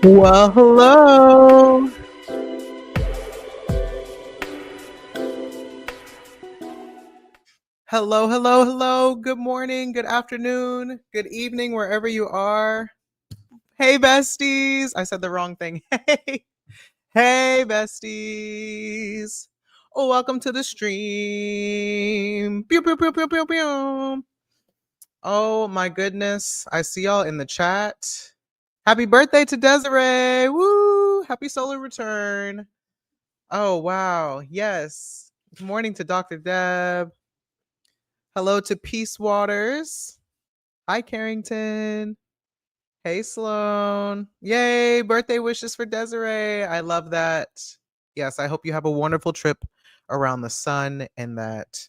Well, hello. Hello, hello, hello. Good morning, good afternoon, good evening, wherever you are. Hey, besties. I said the wrong thing. Hey, hey, besties. Oh, welcome to the stream. Pew, pew, pew, pew, pew, pew. Oh, my goodness. I see y'all in the chat. Happy birthday to Desiree. Woo. Happy solar return. Oh, wow. Yes. Good morning to Dr. Deb. Hello to Peace Waters. Hi, Carrington. Hey, Sloan. Yay. Birthday wishes for Desiree. I love that. Yes, I hope you have a wonderful trip around the sun and that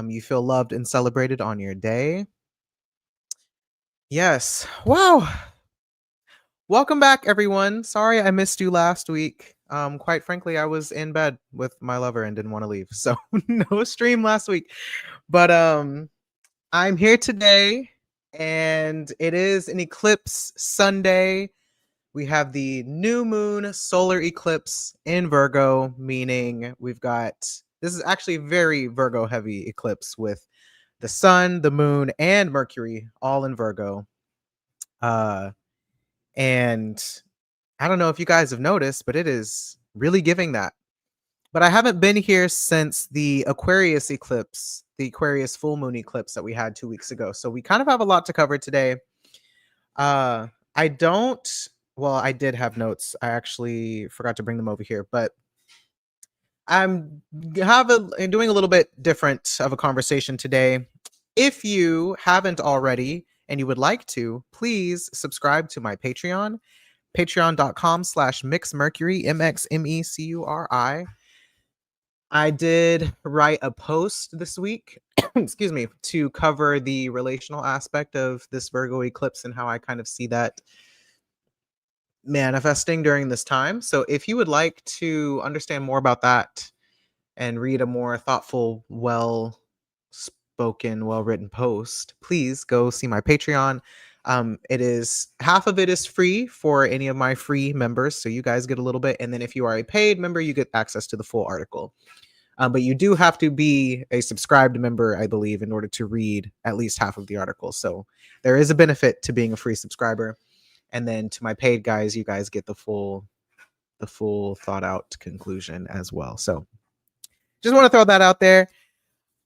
you feel loved and celebrated on your day. Yes. Wow. Welcome back, everyone. Sorry I missed you last week. Quite frankly, I was in bed with my lover and didn't want to leave. So no stream last week. But I'm here today and it is an eclipse Sunday. We have the new moon solar eclipse in Virgo, meaning we've got, this is actually very Virgo heavy eclipse with the sun, the moon, and Mercury all in Virgo. And I don't know if you guys have noticed, but it is really giving that. But I haven't been here since the Aquarius eclipse, the Aquarius full moon eclipse that we had 2 weeks ago. So we kind of have a lot to cover today. I did have notes. I actually forgot to bring them over here, but I'm doing a little bit different of a conversation today. If you haven't already and you would like to, please subscribe to my Patreon, patreon.com/mixmercury, MXMECURI. I did write a post this week, excuse me, to cover the relational aspect of this Virgo eclipse and how I kind of see that manifesting during this time. So if you would like to understand more about that and read a more thoughtful, well-spoken, well-written post, please go see my Patreon. It is, half of it is free for any of my free members, so you guys get a little bit, and then if you are a paid member, you get access to the full article. But you do have to be a subscribed member, I believe, in order to read at least half of the article. So there is a benefit to being a free subscriber. And then to my paid guys, you guys get the full thought out conclusion as well. So just want to throw that out there.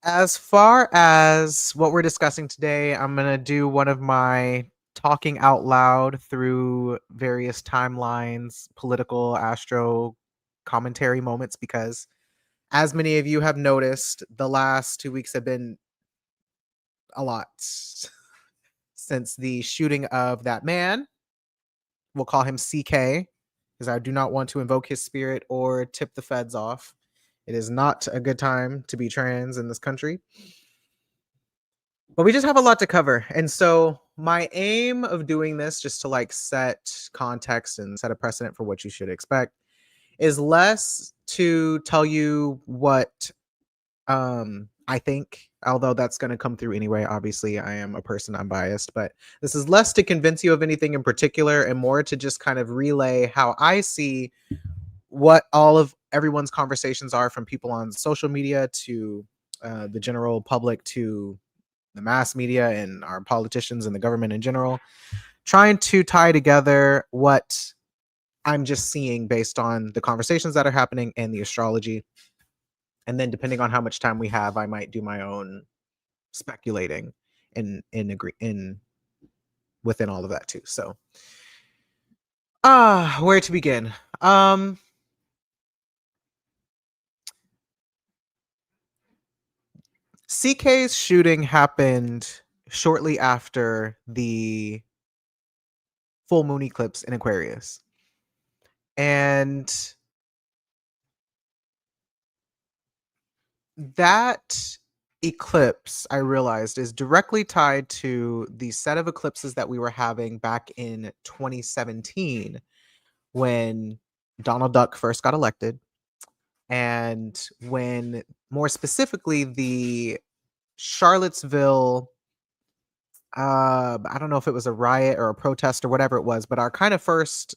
As far as what we're discussing today, I'm going to do one of my talking out loud through various timelines, political, astro commentary moments, because as many of you have noticed, the last 2 weeks have been a lot since the shooting of that man. We'll call him CK, because I do not want to invoke his spirit or tip the feds off. It is not a good time to be trans in this country. But we just have a lot to cover. And so my aim of doing this, just to like set context and set a precedent for what you should expect, is less to tell you what I think, although that's going to come through anyway. Obviously, I am a person, I'm biased, but this is less to convince you of anything in particular and more to just kind of relay how I see what all of everyone's conversations are, from people on social media to the general public to the mass media and our politicians and the government in general, trying to tie together what I'm just seeing based on the conversations that are happening and the astrology. And then depending on how much time we have, I might do my own speculating in within all of that too. So where to begin? CK's shooting happened shortly after the full moon eclipse in Aquarius. And that eclipse, I realized, is directly tied to the set of eclipses that we were having back in 2017 when Donald Duck first got elected, and when, more specifically, the Charlottesville, I don't know if it was a riot or a protest or whatever it was, but our kind of first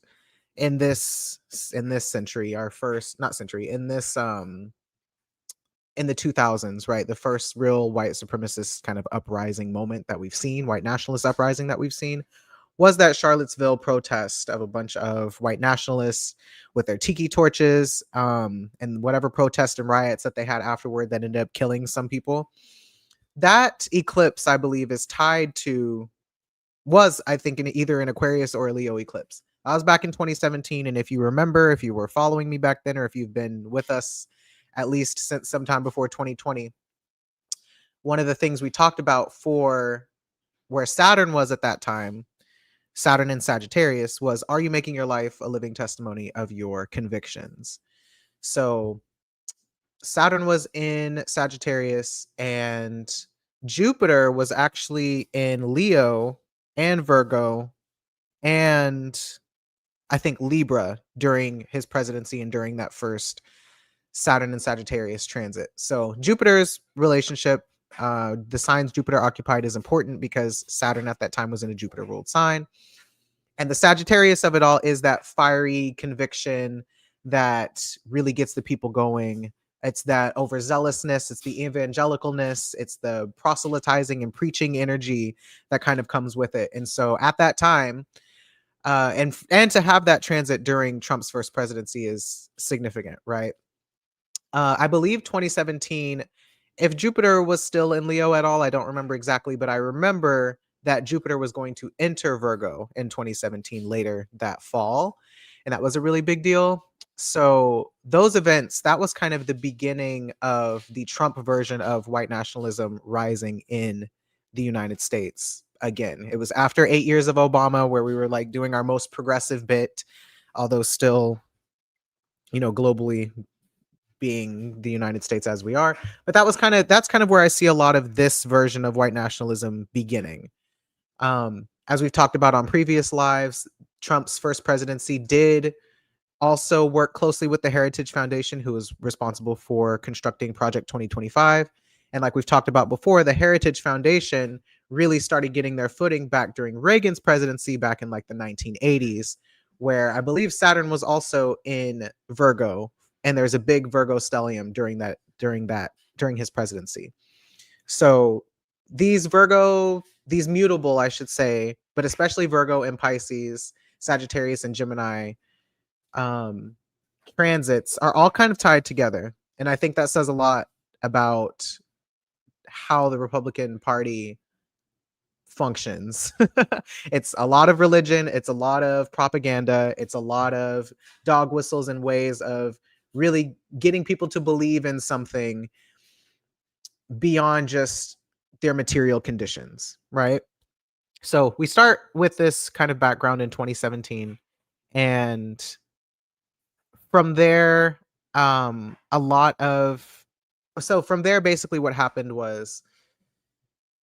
in this century, our first, not century, in the 2000s, right? The first real white supremacist kind of uprising moment that we've seen, white nationalist uprising that we've seen, was that Charlottesville protest of a bunch of white nationalists with their tiki torches, and whatever protests and riots that they had afterward that ended up killing some people. That eclipse, I believe, is tied to, was, I think, in either an Aquarius or a Leo eclipse. I was back in 2017, and if you remember, if you were following me back then, or if you've been with us at least since sometime before 2020, one of the things we talked about for where Saturn was at that time, Saturn in Sagittarius, was, are you making your life a living testimony of your convictions? So Saturn was in Sagittarius, and Jupiter was actually in Leo and Virgo and I think Libra during his presidency and during that first Saturn and Sagittarius transit. So Jupiter's relationship, the signs Jupiter occupied, is important because Saturn at that time was in a Jupiter ruled sign. And the Sagittarius of it all is that fiery conviction that really gets the people going. It's that overzealousness, it's the evangelicalness, it's the proselytizing and preaching energy that kind of comes with it. And so at that time, and to have that transit during Trump's first presidency is significant, right? I believe 2017, if Jupiter was still in Leo at all, I don't remember exactly, but I remember that Jupiter was going to enter Virgo in 2017 later that fall. And that was a really big deal. So those events, that was kind of the beginning of the Trump version of white nationalism rising in the United States. Again, it was after 8 years of Obama where we were like doing our most progressive bit, although still, globally being the United States as we are. But that's kind of where I see a lot of this version of white nationalism beginning. As we've talked about on previous lives, Trump's first presidency did also work closely with the Heritage Foundation, who was responsible for constructing Project 2025. And like we've talked about before, the Heritage Foundation really started getting their footing back during Reagan's presidency back in like the 1980s, where I believe Saturn was also in Virgo, and there's a big Virgo stellium during his presidency. So these mutable, I should say, but especially Virgo and Pisces, Sagittarius and Gemini, transits are all kind of tied together. And I think that says a lot about how the Republican Party functions. It's a lot of religion, it's a lot of propaganda, it's a lot of dog whistles and ways of really getting people to believe in something beyond just their material conditions, right? So we start with this kind of background in 2017, and from there, a lot of so from there, basically what happened was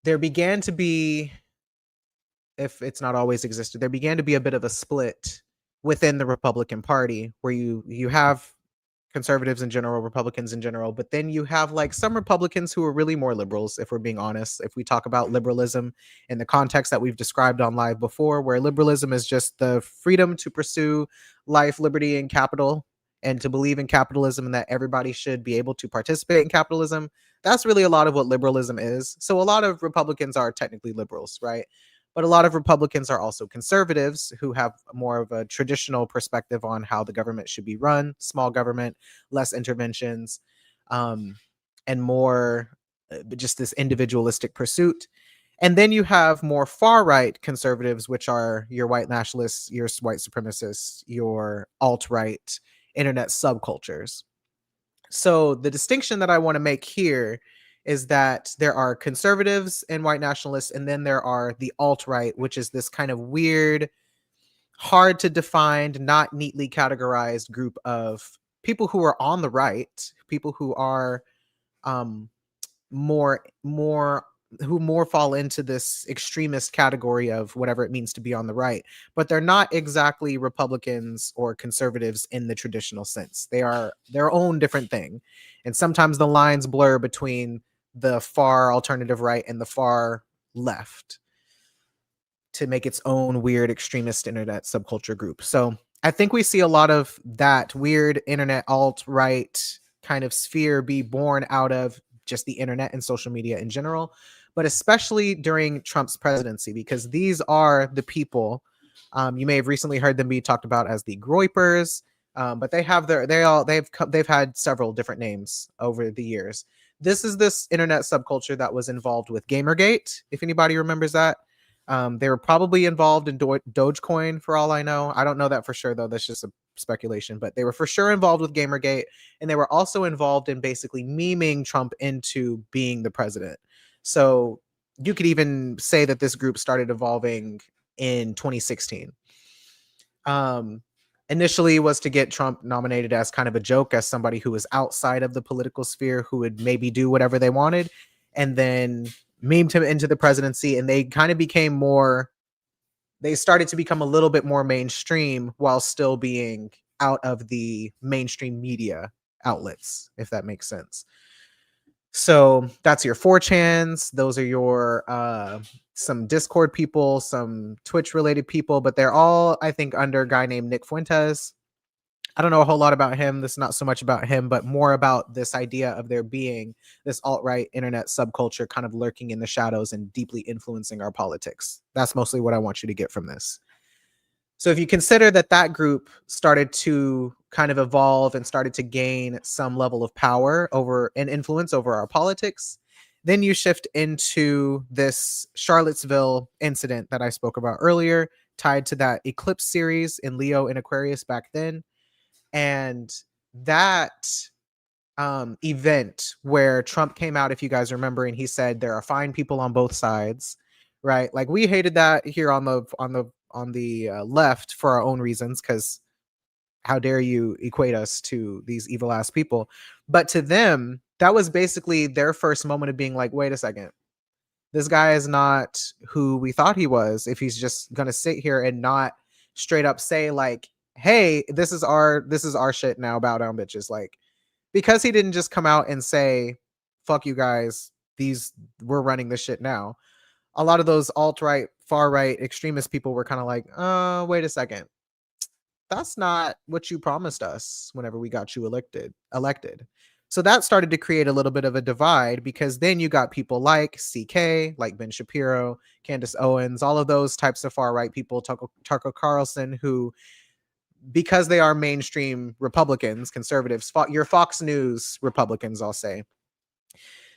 there began to be, if it's not always existed, there began to be a bit of a split within the Republican Party, where you have conservatives in general, Republicans in general, but then you have like some Republicans who are really more liberals, if we're being honest. If we talk about liberalism in the context that we've described on live before, where liberalism is just the freedom to pursue life, liberty, and capital, and to believe in capitalism and that everybody should be able to participate in capitalism. That's really a lot of what liberalism is. So a lot of Republicans are technically liberals, right? But a lot of Republicans are also conservatives who have more of a traditional perspective on how the government should be run, small government, less interventions, um, and more just this individualistic pursuit. And then you have more far right conservatives, which are your white nationalists, your white supremacists, your alt right internet subcultures. So the distinction that I want to make here is that there are conservatives and white nationalists, and then there are the alt right, which is this kind of weird, hard to define, not neatly categorized group of people who are on the right, people who are um, more who more fall into this extremist category of whatever it means to be on the right, but they're not exactly Republicans or conservatives in the traditional sense. They are their own different thing. And sometimes the lines blur between the far alternative right and the far left to make its own weird extremist internet subculture group. So I think we see a lot of that weird internet alt right kind of sphere be born out of just the internet and social media in general, but especially during Trump's presidency, because these are the people. You may have recently heard them be talked about as the Groypers, but they have they've had several different names over the years. This is this internet subculture that was involved with Gamergate, if anybody remembers that. They were probably involved in Dogecoin for all I know. I don't know that for sure, though. That's just a speculation, but they were for sure involved with Gamergate. And they were also involved in basically memeing Trump into being the president. So you could even say that this group started evolving in 2016. Um, Initially was to get Trump nominated as kind of a joke, as somebody who was outside of the political sphere who would maybe do whatever they wanted. And then memed him into the presidency, and they kind of became more, they started to become a little bit more mainstream while still being out of the mainstream media outlets, if that makes sense. So that's your 4chans. Those are your some Discord people, some Twitch related people, but they're all, I think, under a guy named Nick Fuentes. I don't know a whole lot about him. This is not so much about him, but more about this idea of there being this alt-right internet subculture kind of lurking in the shadows and deeply influencing our politics. That's mostly what I want you to get from this. So if you consider that that group started to kind of evolve and started to gain some level of power over and influence over our politics, then you shift into this Charlottesville incident that I spoke about earlier, tied to that Eclipse series in Leo and Aquarius back then. And that event where Trump came out, if you guys remember, and he said there are fine people on both sides, right? Like we hated that here on the left for our own reasons, because how dare you equate us to these evil ass people? But to them, that was basically their first moment of being like, wait a second, this guy is not who we thought he was. If he's just gonna sit here and not straight up say like, hey, this is our shit now, bow down bitches, like, because he didn't just come out and say, fuck you guys, we're running this shit now. A lot of those alt-right, far-right extremist people were kind of like, wait a second. That's not what you promised us whenever we got you elected. So that started to create a little bit of a divide, because then you got people like CK, like Ben Shapiro, Candace Owens, all of those types of far-right people, Tucker Carlson, who, because they are mainstream Republicans, conservatives, your Fox News Republicans, I'll say,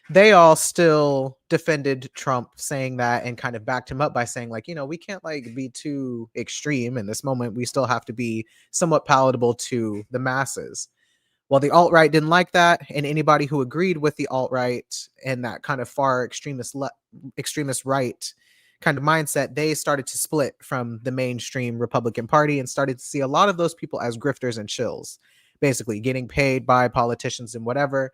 they all still defended Trump, saying that, and kind of backed him up by saying like, we can't like be too extreme in this moment. We still have to be somewhat palatable to the masses. Well, the alt-right didn't like that, and anybody who agreed with the alt-right and that kind of far extremist right kind of mindset, they started to split from the mainstream Republican Party and started to see a lot of those people as grifters and shills, basically getting paid by politicians and whatever,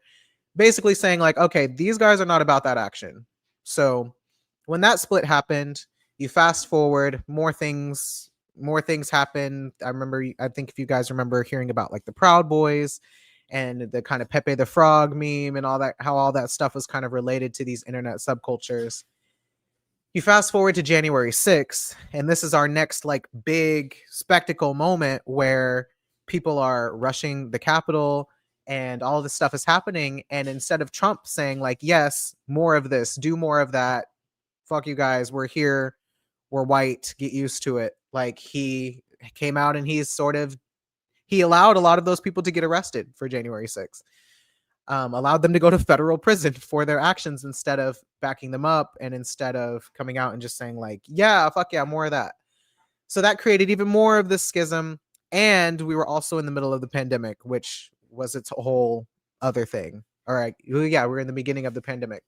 basically saying like, okay, these guys are not about that action. So when that split happened, you fast forward, more things happen. I think if you guys remember hearing about like the Proud Boys and the kind of Pepe the Frog meme and all that, how all that stuff was kind of related to these internet subcultures. You fast forward to January 6th, and this is our next like big spectacle moment where people are rushing the Capitol and all this stuff is happening. And instead of Trump saying, like, yes, more of this, do more of that, fuck you guys, we're here, we're white, get used to it. Like, he came out and he allowed a lot of those people to get arrested for January 6th. Allowed them to go to federal prison for their actions instead of backing them up, and instead of coming out and just saying like, yeah, fuck yeah, more of that. So that created even more of this schism. And we were also in the middle of the pandemic, which was its whole other thing. All right. Yeah, we're in the beginning of the pandemic.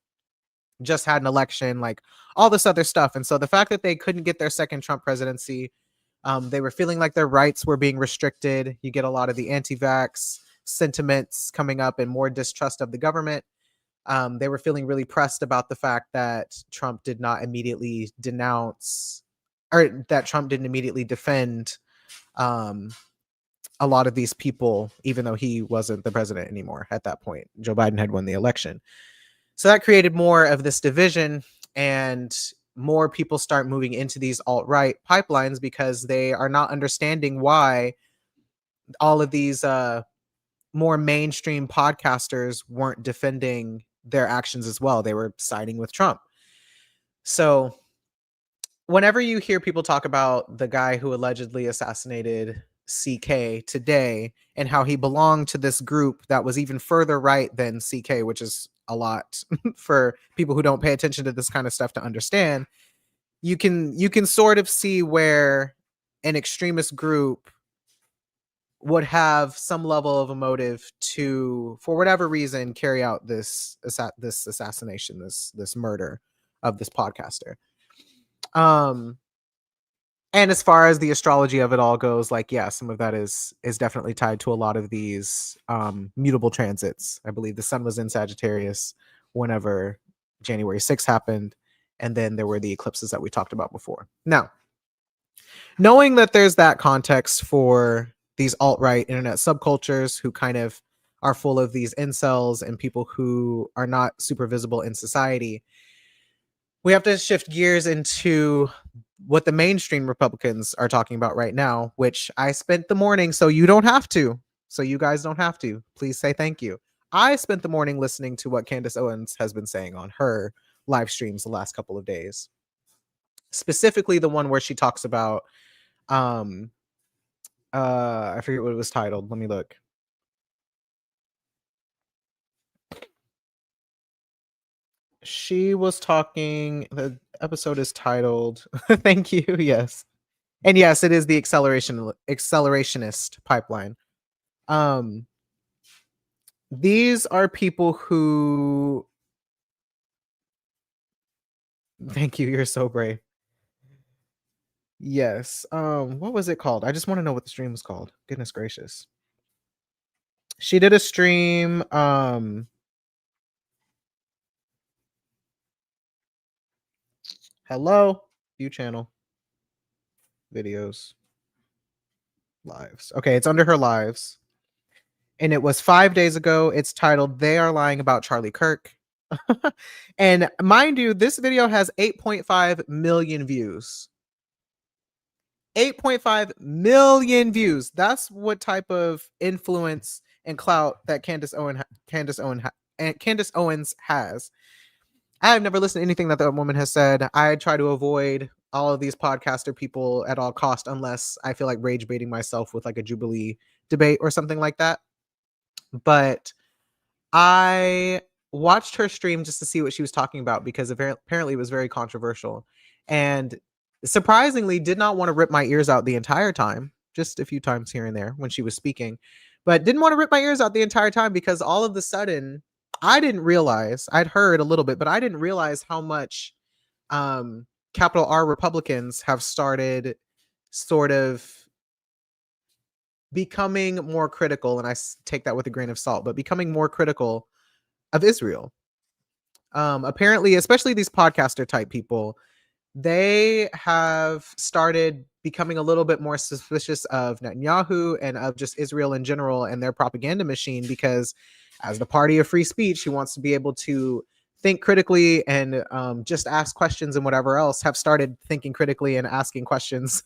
Just had an election, like all this other stuff. And so the fact that they couldn't get their second Trump presidency, they were feeling like their rights were being restricted. You get a lot of the anti-vax sentiments coming up and more distrust of the government. They were feeling really pressed about the fact that Trump did not immediately denounce, or that Trump didn't immediately defend a lot of these people, even though he wasn't the president anymore at that point. Joe Biden had won the election. So that created more of this division, and more people start moving into these alt-right pipelines because they are not understanding why all of these more mainstream podcasters weren't defending their actions as well. They were siding with Trump. So whenever you hear people talk about the guy who allegedly assassinated CK today and how he belonged to this group that was even further right than CK, which is a lot for people who don't pay attention to this kind of stuff to understand, you can sort of see where an extremist group would have some level of a motive to, for whatever reason, carry out this assassination, this murder of this podcaster. And as far as the astrology of it all goes, like, yeah, some of that is definitely tied to a lot of these mutable transits. I believe the sun was in Sagittarius whenever January 6th happened, and then there were the eclipses that we talked about before. Now, knowing that there's that context for these alt-right internet subcultures who kind of are full of these incels and people who are not super visible in society, we have to shift gears into what the mainstream Republicans are talking about right now, which I spent the morning, so you don't have to. So you guys don't have to. Please say thank you. I spent the morning listening to what Candace Owens has been saying on her live streams the last couple of days. Specifically the one where she talks about I forget what it was titled. Let me look. She was talking, the episode is titled thank you, yes. And yes, it is the accelerationist pipeline. These are people who, thank you, you're so brave. Yes. What was it called? I just want to know what the stream was called. Goodness gracious. She did a stream. Hello, view channel, videos, lives. Okay, it's under her lives. And it was 5 days ago. It's titled "They Are Lying About Charlie Kirk." And mind you, this video has 8.5 million views. 8.5 million views. That's what type of influence and clout that Candace Owens has. I have never listened to anything that that woman has said. I try to avoid all of these podcaster people at all cost unless I feel like rage baiting myself with like a Jubilee debate or something like that. But I watched her stream just to see what she was talking about because apparently it was very controversial, and surprisingly did not want to rip my ears out the entire time, just a few times here and there when she was speaking, but didn't want to rip my ears out the entire time because all of a sudden I didn't realize, I'd heard a little bit, but I didn't realize how much capital R Republicans have started sort of becoming more critical, and I take that with a grain of salt, but becoming more critical of Israel. Apparently, especially these podcaster type people, they have started becoming a little bit more suspicious of Netanyahu and of just Israel in general and their propaganda machine, because as the party of free speech, he wants to be able to think critically and just ask questions and whatever else, have started thinking critically and asking questions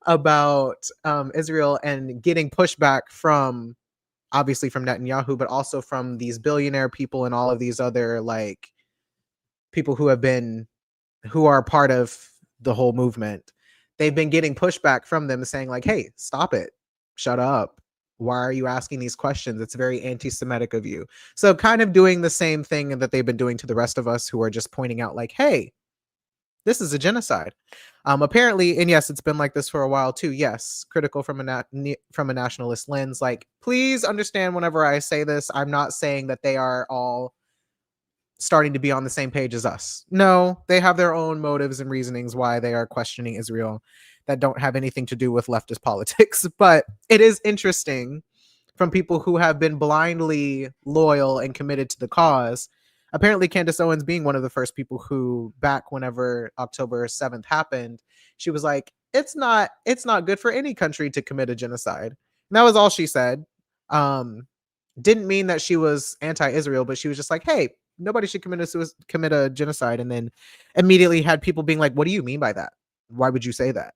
about Israel and getting pushback from, obviously from Netanyahu, but also from these billionaire people and all of these other like people who are part of the whole movement. They've been getting pushback from them saying like, hey, stop it, shut up, why are you asking these questions, it's very anti-Semitic of you. So kind of doing the same thing that they've been doing to the rest of us, who are just pointing out like, hey, this is a genocide. Apparently, and yes, it's been like this for a while too. Yes, critical from from a nationalist lens. Like, please understand, whenever I say this, I'm not saying that they are all starting to be on the same page as us. No, they have their own motives and reasonings why they are questioning Israel that don't have anything to do with leftist politics. But it is interesting from people who have been blindly loyal and committed to the cause. Apparently, Candace Owens being one of the first people who, back whenever October 7th happened, she was like, it's not good for any country to commit a genocide. And that was all she said. Didn't mean that she was anti-Israel, but she was just like, hey, nobody should commit a genocide. And then immediately had people being like, what do you mean by that? Why would you say that?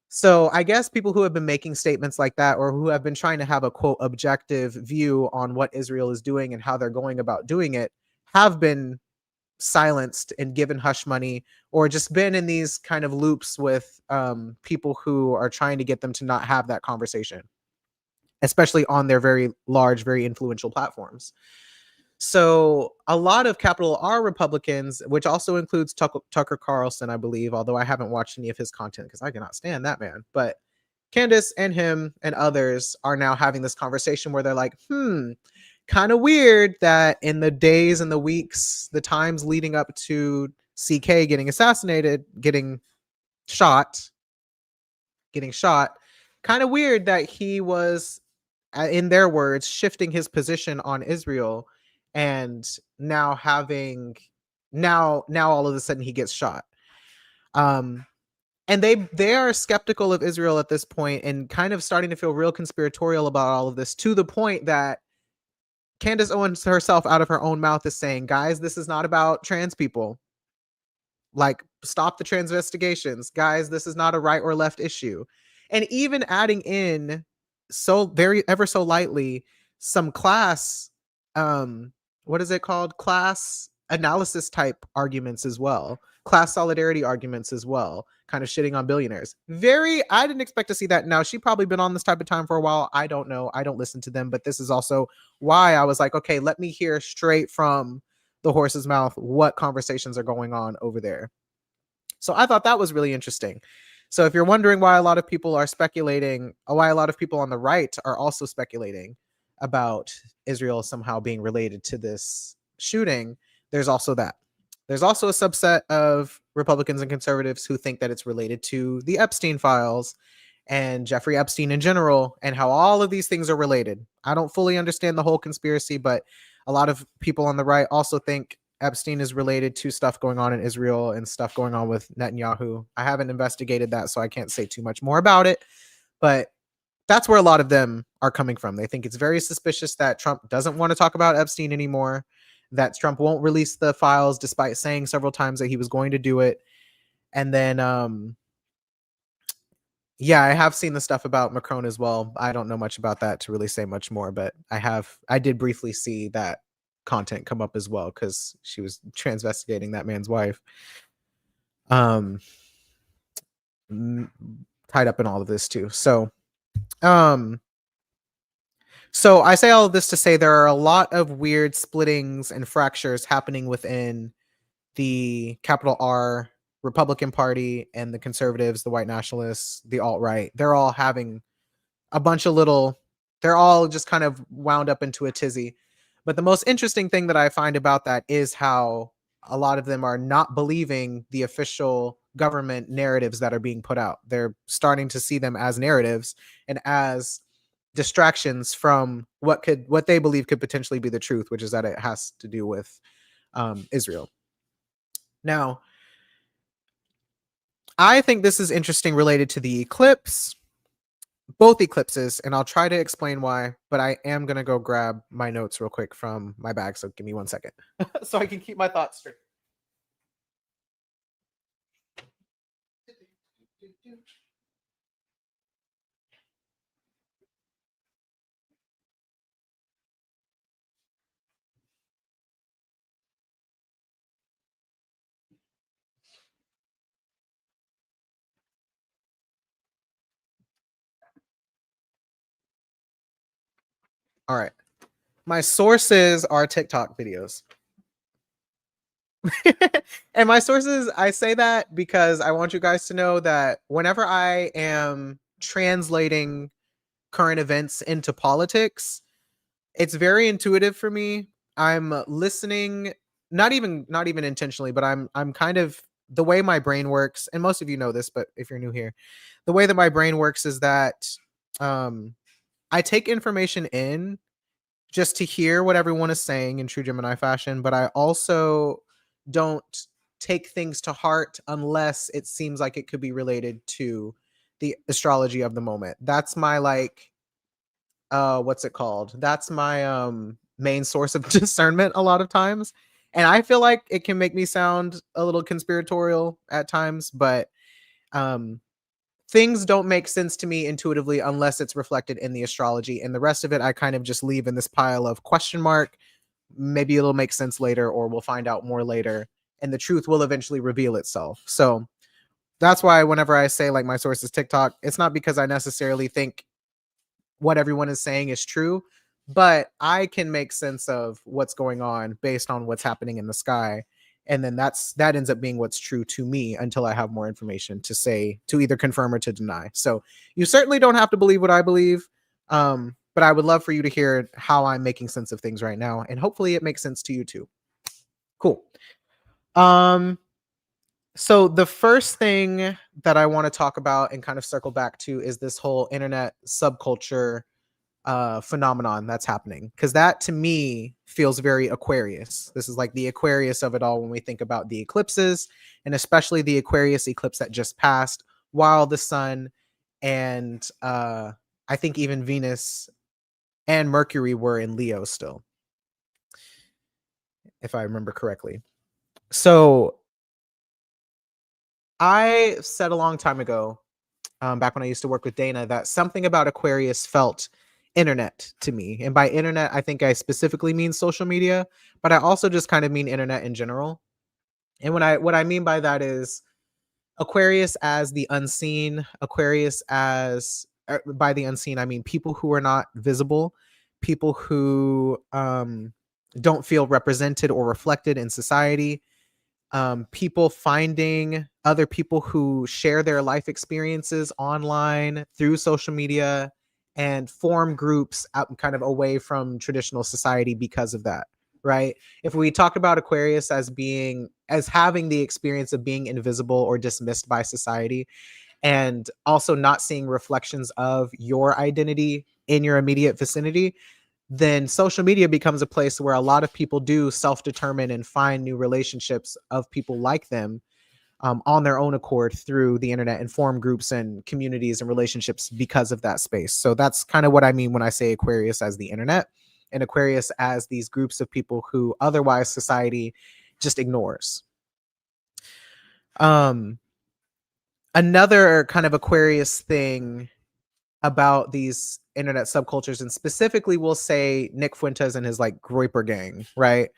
So I guess people who have been making statements like that, or who have been trying to have a quote objective view on what Israel is doing and how they're going about doing it, have been silenced and given hush money, or just been in these kind of loops with people who are trying to get them to not have that conversation, especially on their very large, very influential platforms. So a lot of capital R Republicans, which also includes Tucker Carlson, I believe, although I haven't watched any of his content because I cannot stand that man. But Candace and him and others are now having this conversation where they're like, kind of weird that in the days and the weeks, the times leading up to CK getting assassinated, shot, getting shot, kind of weird that he was, in their words, shifting his position on Israel, and now all of a sudden he gets shot. And they are skeptical of Israel at this point and kind of starting to feel real conspiratorial about all of this, to the point that Candace Owens herself, out of her own mouth, is saying, guys, this is not about trans people. Like, stop the trans investigations. Guys, this is not a right or left issue. And even adding in, so very ever so lightly, some class, what is it called? Class analysis type arguments as well. Class solidarity arguments as well. Kind of shitting on billionaires. I didn't expect to see that. Now, she probably been on this type of time for a while. I don't know. I don't listen to them, but this is also why I was like, okay, let me hear straight from the horse's mouth what conversations are going on over there. So I thought that was really interesting. So if you're wondering why a lot of people are speculating, why a lot of people on the right are also speculating about Israel somehow being related to this shooting, there's also that. There's also a subset of Republicans and conservatives who think that it's related to the Epstein files and Jeffrey Epstein in general, and how all of these things are related. I don't fully understand the whole conspiracy, but a lot of people on the right also think Epstein is related to stuff going on in Israel and stuff going on with Netanyahu. I haven't investigated that, so I can't say too much more about it, but that's where a lot of them are coming from. They think it's very suspicious that Trump doesn't want to talk about Epstein anymore, that Trump won't release the files despite saying several times that he was going to do it. And then yeah, I have seen the stuff about Macron as well. I don't know much about that to really say much more, but I did briefly see that content come up as well, because she was transvestigating that man's wife. Um Tied up in all of this too. Um so I say all of this to say there are a lot of weird splittings and fractures happening within the capital R Republican Party and the conservatives, the white nationalists, the alt-right. They're all having a bunch of they're all just kind of wound up into a tizzy. But the most interesting thing that I find about that is how a lot of them are not believing the official government narratives that are being put out. They're starting to see them as narratives and as distractions from what they believe could potentially be the truth, which is that it has to do with Israel. Now, I think this is interesting related to the eclipse, both eclipses, and I'll try to explain why, but I am going to go grab my notes real quick from my bag. So give me 1 second so I can keep my thoughts straight. All right. My sources are TikTok videos. And my sources, I say that because I want you guys to know that whenever I am translating current events into politics, it's very intuitive for me. I'm listening, not even intentionally, but I'm kind of the way my brain works, and most of you know this, but if you're new here, the way that my brain works is that um I take information in just to hear what everyone is saying in true Gemini fashion, but I also don't take things to heart unless it seems like it could be related to the astrology of the moment. That's my like what's it called? That's my main source of discernment a lot of times. And I feel like it can make me sound a little conspiratorial at times, but um things don't make sense to me intuitively unless it's reflected in the astrology, and the rest of it I kind of just leave in this pile of question mark. Maybe it'll make sense later, or we'll find out more later, and the truth will eventually reveal itself. So that's why whenever I say like my source is TikTok, it's not because I necessarily think what everyone is saying is true, but I can make sense of what's going on based on what's happening in the sky. And then that ends up being what's true to me until I have more information to say, to either confirm or to deny. So you certainly don't have to believe what I believe. But I would love for you to hear how I'm making sense of things right now. And hopefully it makes sense to you too. Cool. Um, so the first thing that I want to talk about and kind of circle back to is this whole internet subculture phenomenon that's happening, because that to me feels very Aquarius. This is like the Aquarius of it all when we think about the eclipses, and especially the Aquarius eclipse that just passed while the sun and I think even Venus and Mercury were in Leo still, if I remember correctly. So I said a long time ago, back when I used to work with Dana, that something about Aquarius felt internet to me. And by internet, I think I specifically mean social media, but I also just kind of mean internet in general. And what I mean by that is Aquarius as the unseen, Aquarius as by the unseen, I mean people who are not visible, people who don't feel represented or reflected in society, people finding other people who share their life experiences online through social media and form groups out kind of away from traditional society because of that, right? If we talk about Aquarius as being as having the experience of being invisible or dismissed by society, and also not seeing reflections of your identity in your immediate vicinity, then social media becomes a place where a lot of people do self-determine and find new relationships of people like them, on their own accord through the internet, and form groups and communities and relationships because of that space. So that's kind of what I mean when I say Aquarius as the internet, and Aquarius as these groups of people who otherwise society just ignores. Um, Another kind of Aquarius thing about these internet subcultures, and specifically we'll say Nick Fuentes and his like Groyper gang, right?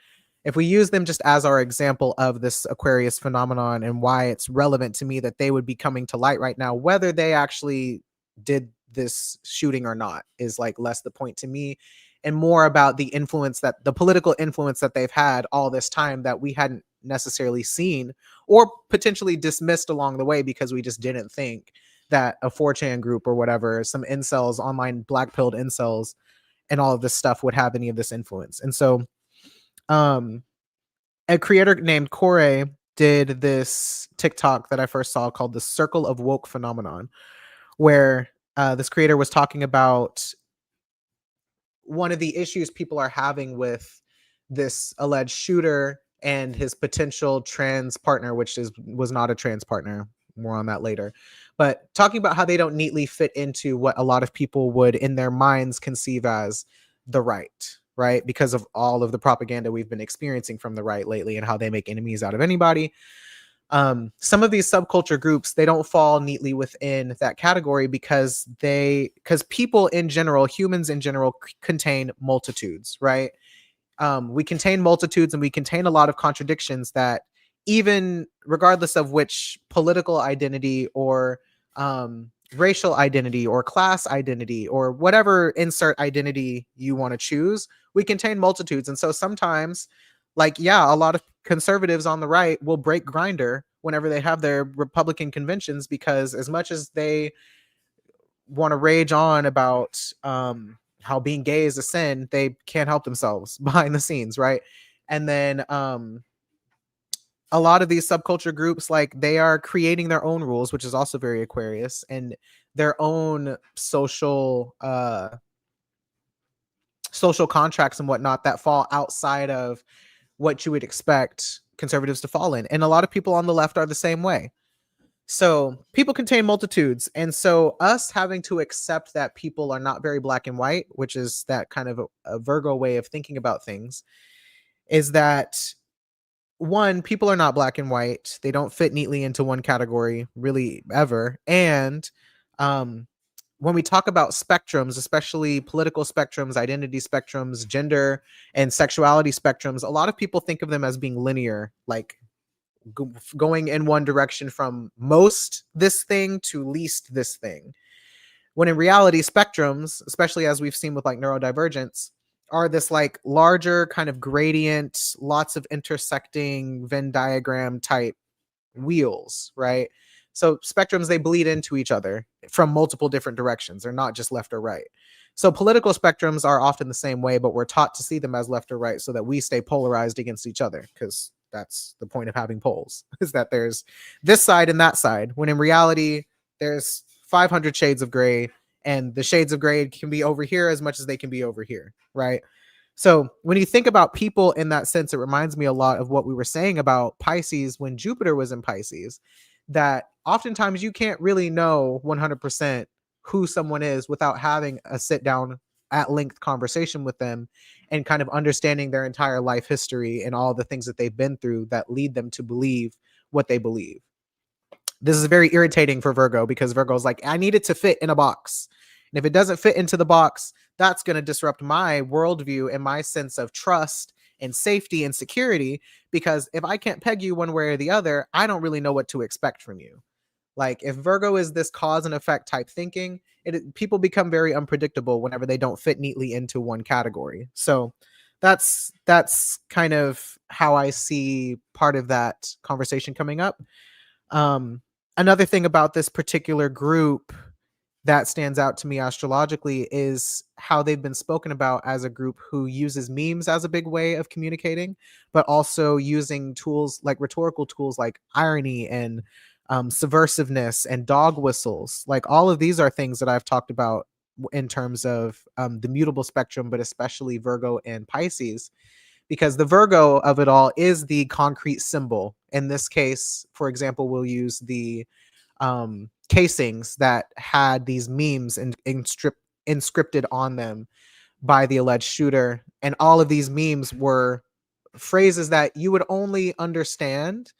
If we use them just as our example of this Aquarius phenomenon and why it's relevant to me that they would be coming to light right now, whether they actually did this shooting or not is like less the point to me, and more about the influence, that the political influence that they've had all this time that we hadn't necessarily seen, or potentially dismissed along the way because we just didn't think that a 4chan group or whatever, some incels, online black pilled incels, and all of this stuff would have any of this influence. And so um a creator named Corey did this TikTok that I first saw called the Circle of Woke phenomenon, where this creator was talking about one of the issues people are having with this alleged shooter and his potential trans partner, which was not a trans partner. more on that later. But talking about how they don't neatly fit into what a lot of people would in their minds conceive as the right? Because of all of the propaganda we've been experiencing from the right lately and how they make enemies out of anybody. Some of these subculture groups, they don't fall neatly within that category because people in general, humans in general, contain multitudes, right? We contain multitudes and we contain a lot of contradictions that, even regardless of which political identity or racial identity or class identity or whatever insert identity you want to choose, we contain multitudes. And so sometimes, like, yeah, a lot of conservatives on the right will break Grinder whenever they have their Republican conventions, because as much as they want to rage on about how being gay is a sin, they can't help themselves behind the scenes, right? And then a lot of these subculture groups, like, they are creating their own rules, which is also very Aquarius, and their own social contracts and whatnot that fall outside of what you would expect conservatives to fall in. And a lot of people on the left are the same way. So people contain multitudes. And so us having to accept that people are not very black and white, which is that kind of a Virgo way of thinking about things, is that, one, people are not black and white. They don't fit neatly into one category really ever. And um, when we talk about spectrums, especially political spectrums, identity spectrums, gender and sexuality spectrums, a lot of people think of them as being linear, like going in one direction from most this thing to least this thing. When in reality, spectrums, especially as we've seen with like neurodivergence, are this like larger kind of gradient, lots of intersecting Venn diagram type wheels, right? So spectrums, they bleed into each other from multiple different directions. They're not just left or right. So political spectrums are often the same way, but we're taught to see them as left or right so that we stay polarized against each other, because that's the point of having poles, is that there's this side and that side, when in reality, there's 500 shades of gray, and the shades of gray can be over here as much as they can be over here, right? So when you think about people in that sense, it reminds me a lot of what we were saying about Pisces when Jupiter was in Pisces, that oftentimes you can't really know 100% who someone is without having a sit down at length conversation with them and kind of understanding their entire life history and all the things that they've been through that lead them to believe what they believe. This is very irritating for Virgo, because Virgo's like, I need it to fit in a box. And if it doesn't fit into the box, that's going to disrupt my worldview and my sense of trust and safety and security. Because if I can't peg you one way or the other, I don't really know what to expect from you. Like, if Virgo is this cause and effect type thinking, people become very unpredictable whenever they don't fit neatly into one category. So that's kind of how I see part of that conversation coming up. Another thing about this particular group that stands out to me astrologically is how they've been spoken about as a group who uses memes as a big way of communicating, but also using tools like rhetorical tools like irony and subversiveness and dog whistles. Like, all of these are things that I've talked about in terms of the mutable spectrum, but especially Virgo and Pisces, because the Virgo of it all is the concrete symbol. In this case, for example, we'll use the casings that had these memes inscripted on them by the alleged shooter. And all of these memes were phrases that you would only understand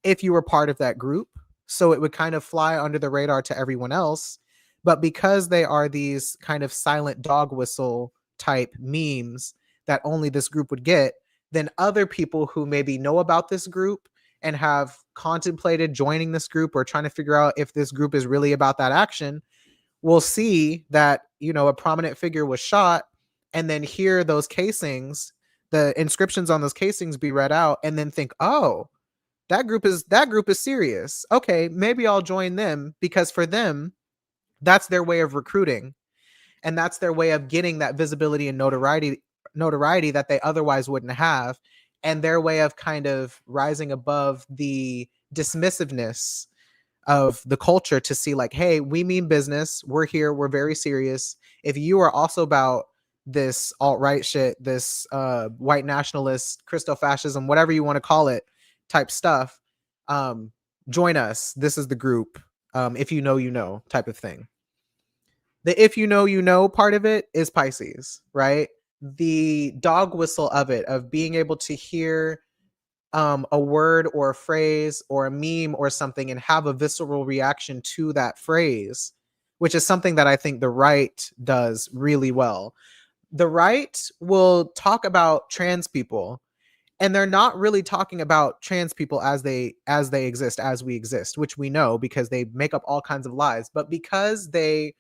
if you were part of that group. So it would kind of fly under the radar to everyone else. But because they are these kind of silent dog whistle type memes that only this group would get, then other people who maybe know about this group and have contemplated joining this group or trying to figure out if this group is really about that action will see that, a prominent figure was shot, and then hear those casings, the inscriptions on those casings be read out, and then think, oh, that group is serious. Okay, maybe I'll join them, because for them, that's their way of recruiting, and that's their way of getting that visibility and notoriety that they otherwise wouldn't have, and their way of kind of rising above the dismissiveness of the culture to see, like, hey, we mean business. We're here. We're very serious. If you are also about this alt-right shit, this white nationalist, Christo-fascism, whatever you want to call it, type stuff, join us. This is the group. If you know, you know, type of thing. The if you know, you know part of it is Pisces, right? The dog whistle of it, of being able to hear a word or a phrase or a meme or something and have a visceral reaction to that phrase, which is something that I think the right does really well. The right will talk about trans people, and they're not really talking about trans people as they exist, as we exist, which we know because they make up all kinds of lies. But because they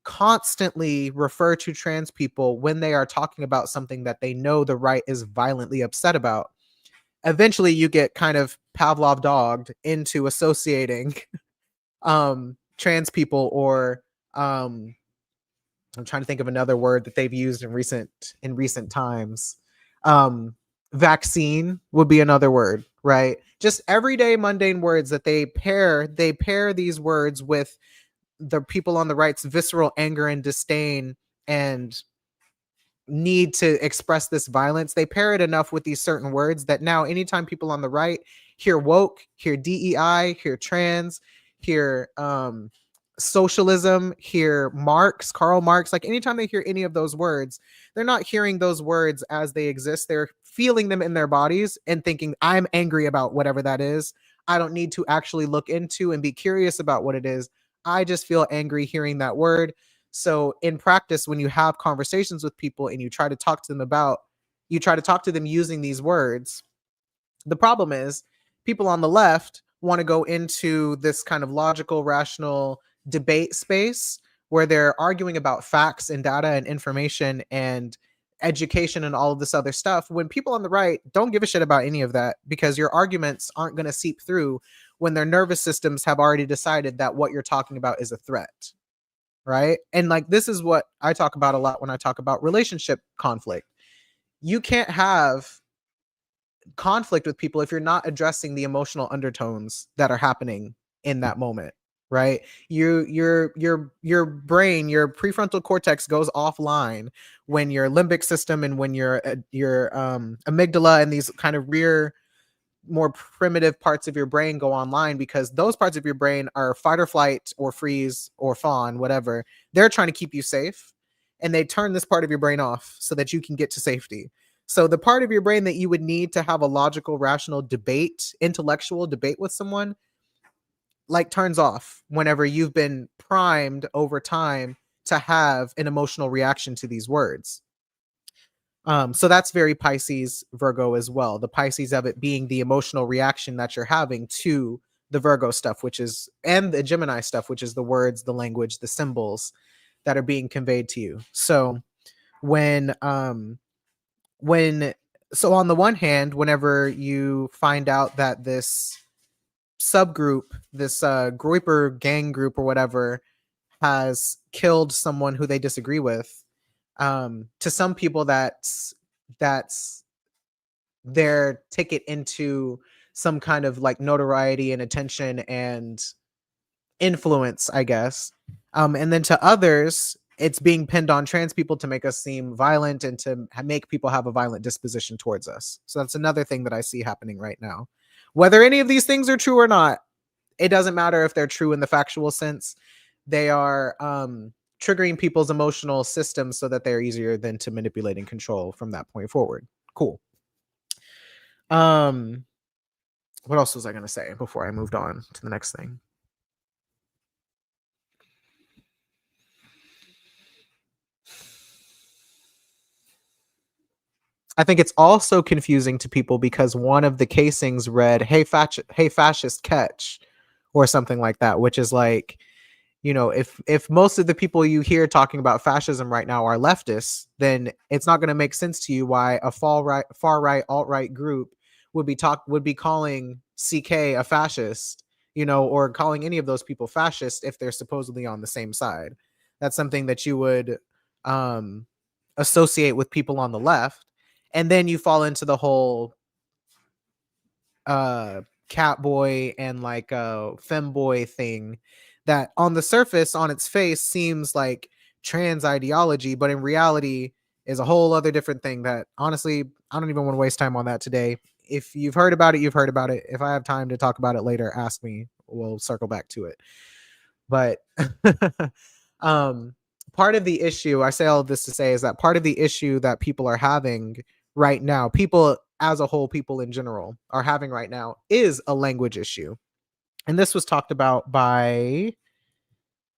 constantly refer to trans people when they are talking about something that they know the right is violently upset about, eventually you get kind of Pavlov dogged into associating trans people, or I'm trying to think of another word that they've used in recent times. Um, Vaccine would be another word, right? Just everyday mundane words that they pair these words with the people on the right's visceral anger and disdain and need to express this violence. They pair it enough with these certain words that now anytime people on the right hear woke, hear DEI, hear trans, hear socialism, hear Marx, Karl Marx, like anytime they hear any of those words, they're not hearing those words as they exist. They're feeling them in their bodies and thinking, I'm angry about whatever that is. I don't need to actually look into and be curious about what it is. I just feel angry hearing that word. So in practice, when you have conversations with people and you try to talk to them using these words, the problem is people on the left want to go into this kind of logical, rational debate space where they're arguing about facts and data and information and education and all of this other stuff, when people on the right don't give a shit about any of that, because your arguments aren't going to seep through when their nervous systems have already decided that what you're talking about is a threat. Right. And like, this is what I talk about a lot when I talk about relationship conflict. You can't have conflict with people if you're not addressing the emotional undertones that are happening in that moment, right? Your brain, your prefrontal cortex goes offline when your limbic system and when your amygdala and these kind of rear, more primitive parts of your brain go online, because those parts of your brain are fight or flight or freeze or fawn, whatever. They're trying to keep you safe, and they turn this part of your brain off so that you can get to safety. So the part of your brain that you would need to have a logical, rational debate, intellectual debate with someone, like turns off whenever you've been primed over time to have an emotional reaction to these words. So that's very Pisces Virgo as well. The Pisces of it being the emotional reaction that you're having to the Virgo stuff, which is, and the Gemini stuff, which is the words, the language, the symbols that are being conveyed to you. So when when so on the one hand, whenever you find out that this subgroup, this grouper gang group or whatever, has killed someone who they disagree with, to some people that's their ticket into some kind of like notoriety and attention and influence, I guess. And then to others, it's being pinned on trans people to make us seem violent and to make people have a violent disposition towards us. So that's another thing that I see happening right now. Whether any of these things are true or not, it doesn't matter if they're true in the factual sense. They are triggering people's emotional systems so that they're easier than to manipulate and control from that point forward. Cool. What else was I going to say before I moved on to the next thing? I think it's also confusing to people because one of the casings read, hey fascist catch, or something like that, which is like, you know, if most of the people you hear talking about fascism right now are leftists, then it's not going to make sense to you why a far right alt-right group would be calling CK a fascist, you know, or calling any of those people fascist if they're supposedly on the same side. That's something that you would associate with people on the left, and then you fall into the whole cat boy and like femboy thing that on the surface, on its face, seems like trans ideology, but in reality is a whole other different thing that honestly I don't even want to waste time on that today. if you've heard about it, you've heard about it. If I have time to talk about it later, ask me. We'll circle back to it. But um, part of the issue, I say all of this to say, is that part of the issue that people are having right now, people as a whole, people in general are having right now, is a language issue. And this was talked about by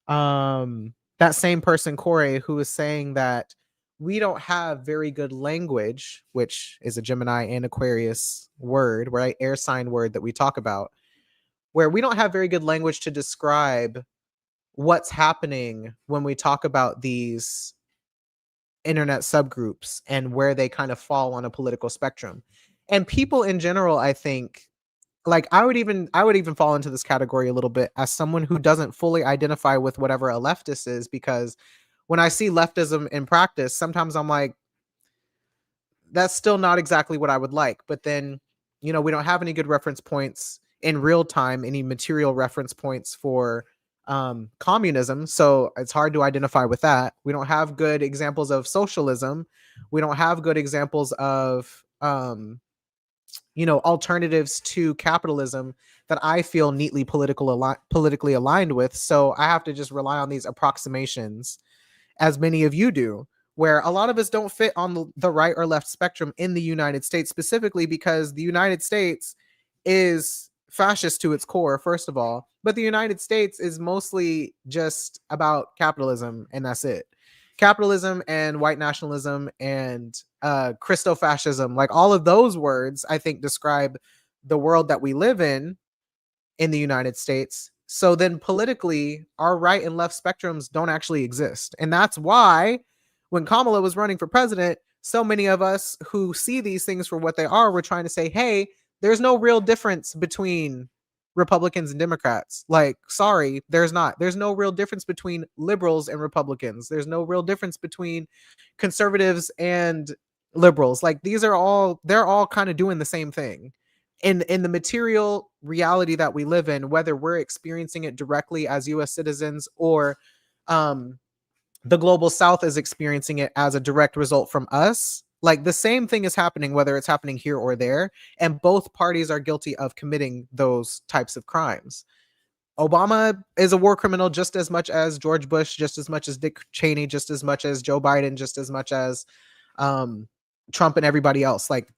that same person, Corey, who was saying that we don't have very good language, which is a Gemini and Aquarius word, right? Air sign word that we talk about, where we don't have very good language to describe what's happening when we talk about these internet subgroups and where they kind of fall on a political spectrum. And people in general, I think, like I would even fall into this category a little bit as someone who doesn't fully identify with whatever a leftist is, because when I see leftism in practice, sometimes I'm like, that's still not exactly what I would like. But then, we don't have any good reference points in real time, any material reference points for communism. So it's hard to identify with that. We don't have good examples of socialism. We don't have good examples of, alternatives to capitalism that I feel neatly politically aligned with. So I have to just rely on these approximations, as many of you do, where a lot of us don't fit on the right or left spectrum in the United States, specifically because the United States is fascist to its core, first of all, but the United States is mostly just about capitalism, and that's it. Capitalism and white nationalism and Christofascism, like all of those words, I think describe the world that we live in the United States. So then politically, our right and left spectrums don't actually exist. And that's why when Kamala was running for president, so many of us who see these things for what they are were trying to say, hey, there's no real difference between Republicans and Democrats. Like, sorry, there's not. There's no real difference between liberals and Republicans. There's no real difference between conservatives and liberals. Like, they're all kind of doing the same thing in the material reality that we live in, whether we're experiencing it directly as US citizens or um, the global south is experiencing it as a direct result from us. Like, the same thing is happening, whether it's happening here or there. And both parties are guilty of committing those types of crimes. Obama is a war criminal just as much as George Bush, just as much as Dick Cheney, just as much as Joe Biden, just as much as um, Trump and everybody else. Like,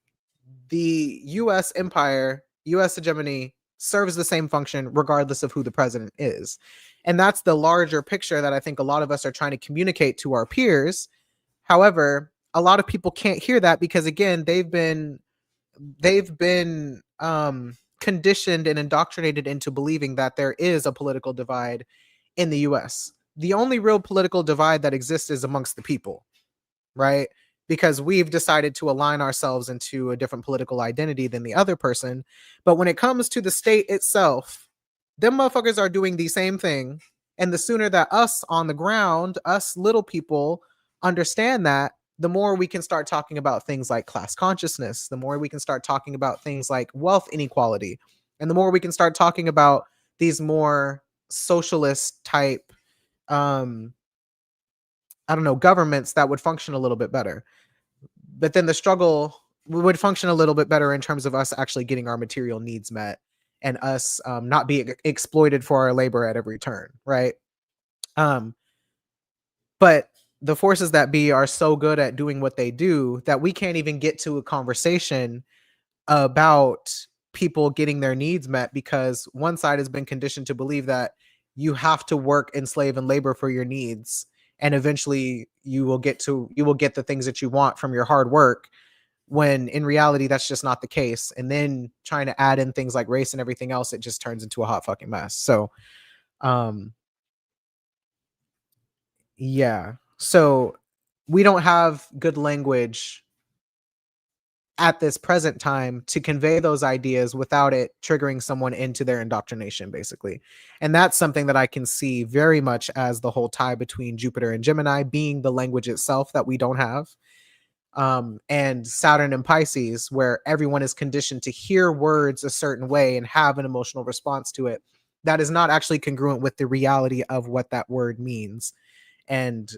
the US empire, US hegemony serves the same function regardless of who the president is. And that's the larger picture that I think a lot of us are trying to communicate to our peers. However, a lot of people can't hear that because, again, they've been conditioned and indoctrinated into believing that there is a political divide in the US. The only real political divide that exists is amongst the people, right? Because we've decided to align ourselves into a different political identity than the other person. But when it comes to the state itself, them motherfuckers are doing the same thing. And the sooner that us on the ground, us little people, understand that, the more we can start talking about things like class consciousness, the more we can start talking about things like wealth inequality, and the more we can start talking about these more socialist type um I don't know, governments that would function a little bit better. But then the struggle would function a little bit better in terms of us actually getting our material needs met and us not being exploited for our labor at every turn, right? Um, but the forces that be are so good at doing what they do that we can't even get to a conversation about people getting their needs met because one side has been conditioned to believe that you have to work and slave and labor for your needs, and eventually you will get the things that you want from your hard work, when in reality that's just not the case. And then trying to add in things like race and everything else, it just turns into a hot fucking mess. So um yeah, so we don't have good language at this present time to convey those ideas without it triggering someone into their indoctrination, basically. And that's something that I can see very much as the whole tie between Jupiter and Gemini being the language itself that we don't have, and Saturn and Pisces, where everyone is conditioned to hear words a certain way and have an emotional response to it that is not actually congruent with the reality of what that word means, and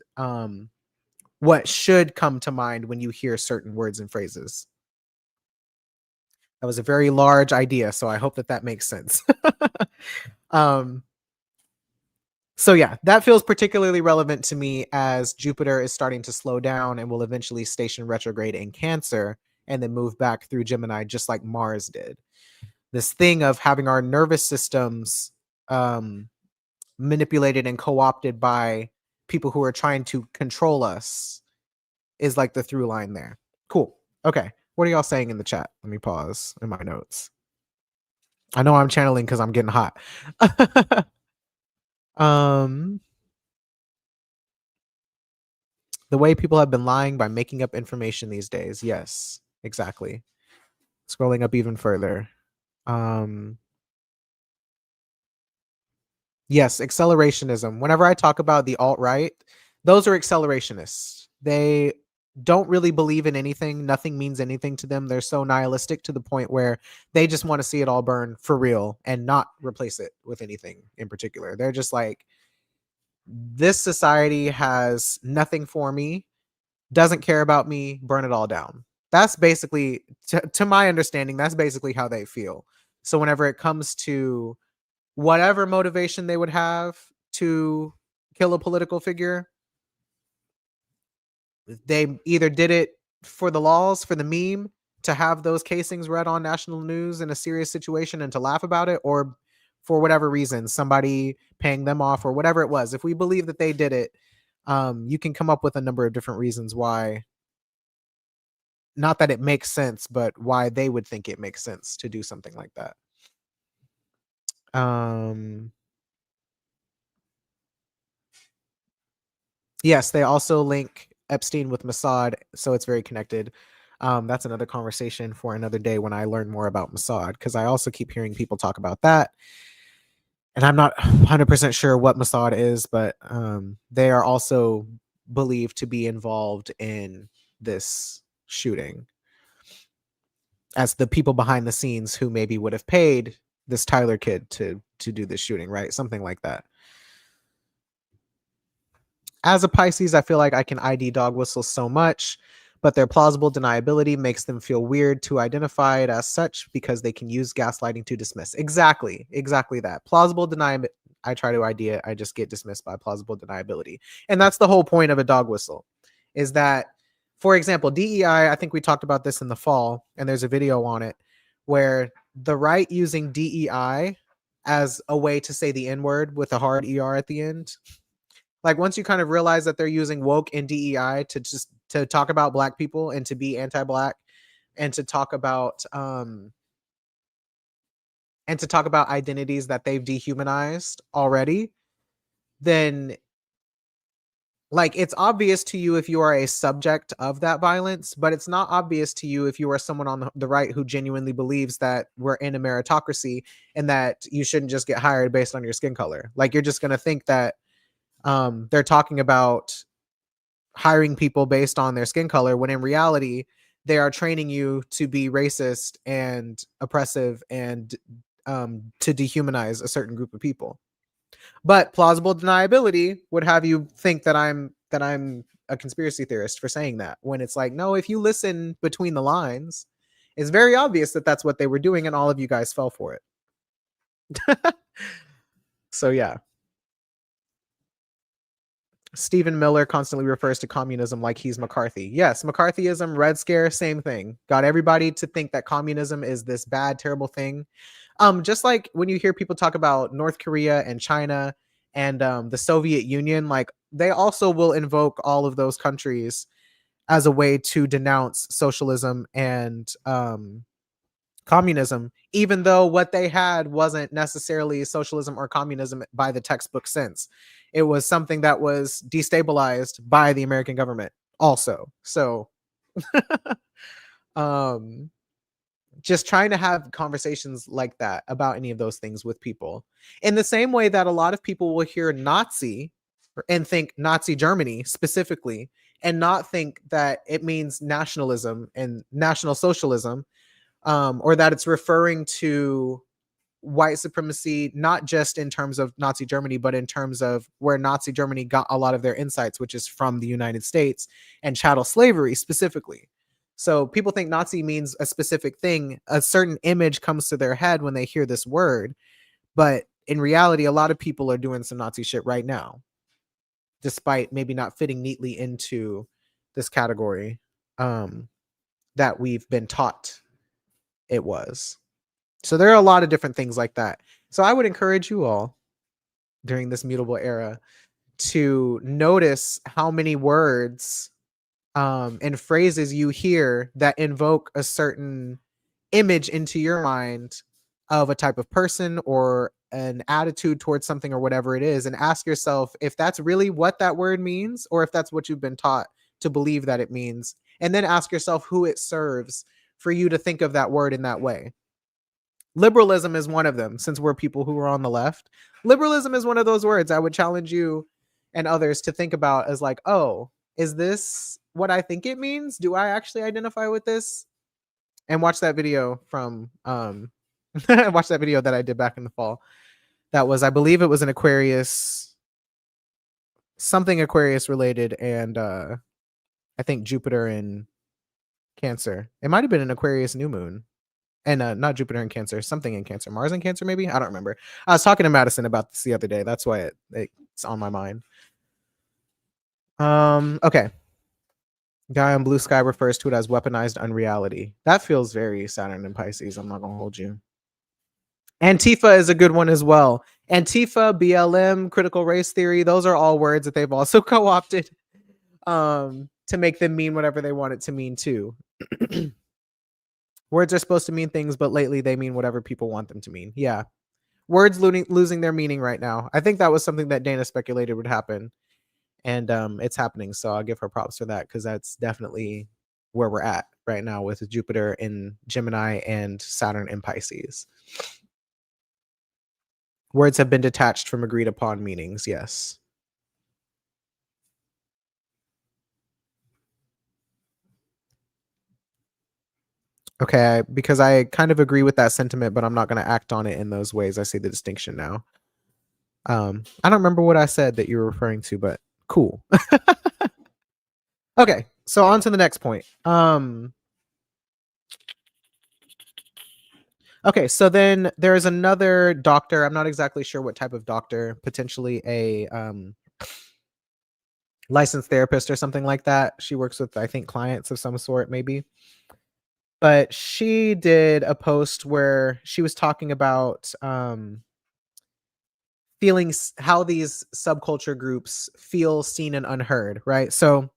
what should come to mind when you hear certain words and phrases. That was a very large idea, so I hope that that makes sense. um, so yeah, that feels particularly relevant to me as Jupiter is starting to slow down and will eventually station retrograde in Cancer and then move back through Gemini, just like Mars did. This thing of having our nervous systems um, manipulated and co-opted by people who are trying to control us is like the through line there. Cool. Okay. What are y'all saying in the chat? Let me pause in my notes. I know I'm channeling because I'm getting hot. um, the way people have been lying by making up information these days. Yes, exactly. Scrolling up even further. Um, yes, accelerationism. Whenever I talk about the alt-right, those are accelerationists. They don't really believe in anything. Nothing means anything to them. They're so nihilistic to the point where they just want to see it all burn for real and not replace it with anything in particular. They're just like, this society has nothing for me, doesn't care about me, burn it all down. That's basically, to my understanding, that's basically how they feel. So whenever it comes to whatever motivation they would have to kill a political figure, they either did it for the laws, for the meme, to have those casings read on national news in a serious situation and to laugh about it, or for whatever reason, somebody paying them off or whatever it was. If we believe that they did it, you can come up with a number of different reasons why, not that it makes sense, but why they would think it makes sense to do something like that. Um, yes, they also link Epstein with Mossad, so it's very connected. That's another conversation for another day when I learn more about Mossad, because I also keep hearing people talk about that. And I'm not 100% sure what Mossad is, but they are also believed to be involved in this shooting as the people behind the scenes who maybe would have paid this Tyler kid to do this shooting, right? Something like that. As a Pisces, I feel like I can ID dog whistles so much, but their plausible deniability makes them feel weird to identify it as such because they can use gaslighting to dismiss. Exactly that. Plausible deniability. I try to ID it, I just get dismissed by plausible deniability. And that's the whole point of a dog whistle, is that, for example, DEI, I think we talked about this in the fall, and there's a video on it where the right using DEI as a way to say the N word with a hard ER at the end. Like, once you kind of realize that they're using woke and DEI to just to talk about black people and to be anti-black and to talk about identities that they've dehumanized already, then like, it's obvious to you if you are a subject of that violence, but it's not obvious to you if you are someone on the right who genuinely believes that we're in a meritocracy and that you shouldn't just get hired based on your skin color. Like, you're just going to think that they're talking about hiring people based on their skin color, when in reality, they are training you to be racist and oppressive and to dehumanize a certain group of people. But plausible deniability would have you think that I'm a conspiracy theorist for saying that, when it's like, no, if you listen between the lines, it's very obvious that that's what they were doing and all of you guys fell for it. So yeah. Stephen Miller constantly refers to communism like he's McCarthy. Yes, McCarthyism, Red Scare, same thing. Got everybody to think that communism is this bad, terrible thing. Just like when you hear people talk about North Korea and China and the Soviet Union, like, they also will invoke all of those countries as a way to denounce socialism and communism, even though what they had wasn't necessarily socialism or communism by the textbook sense. It was something that was destabilized by the American government also. So um just trying to have conversations like that about any of those things with people, in the same way that a lot of people will hear Nazi and think Nazi Germany specifically, and not think that it means nationalism and national socialism, or that it's referring to white supremacy, not just in terms of Nazi Germany, but in terms of where Nazi Germany got a lot of their insights, which is from the United States and chattel slavery specifically. So people think Nazi means a specific thing. A certain image comes to their head when they hear this word. But in reality, a lot of people are doing some Nazi shit right now, despite maybe not fitting neatly into this category that we've been taught it was. So there are a lot of different things like that. So I would encourage you all during this mutable era to notice how many words and phrases you hear that invoke a certain image into your mind of a type of person or an attitude towards something or whatever it is, and ask yourself if that's really what that word means or if that's what you've been taught to believe that it means. And then ask yourself who it serves for you to think of that word in that way. Liberalism is one of them, since we're people who are on the left. Liberalism is one of those words I would challenge you and others to think about as like, oh, is this what I think it means? Do I actually identify with this? And watch that video from watch that video that I did back in the fall. That was, I believe it was an Aquarius, something Aquarius related, and I think Jupiter in Cancer. It might have been an Aquarius new moon. And not Jupiter in Cancer, something in Cancer, Mars in Cancer, maybe. I don't remember. I was talking to Madison about this the other day. That's why it's on my mind. Okay. Guy on Blue Sky refers to it as weaponized unreality. That feels very Saturn and Pisces. I'm not gonna hold you. Antifa is a good one as well. Antifa, BLM, critical race theory. Those are all words that they've also co-opted to make them mean whatever they want it to mean too. Words are supposed to mean things, but lately they mean whatever people want them to mean. Yeah. Words losing their meaning right now. I think that was something that Dana speculated would happen. And it's happening. So I'll give her props for that, because that's definitely where we're at right now with Jupiter in Gemini and Saturn in Pisces. Words have been detached from agreed upon meanings. Yes. Okay, because I kind of agree with that sentiment, but I'm not going to act on it in those ways. I see the distinction now. I don't remember what I said that you were referring to, but cool. Okay, so on to the next point. Okay, so then there's another doctor. I'm not exactly sure what type of doctor, potentially a licensed therapist or something like that. She works with, I think, clients of some sort, maybe. But she did a post where she was talking about feelings, how these subculture groups feel seen and unheard, right? So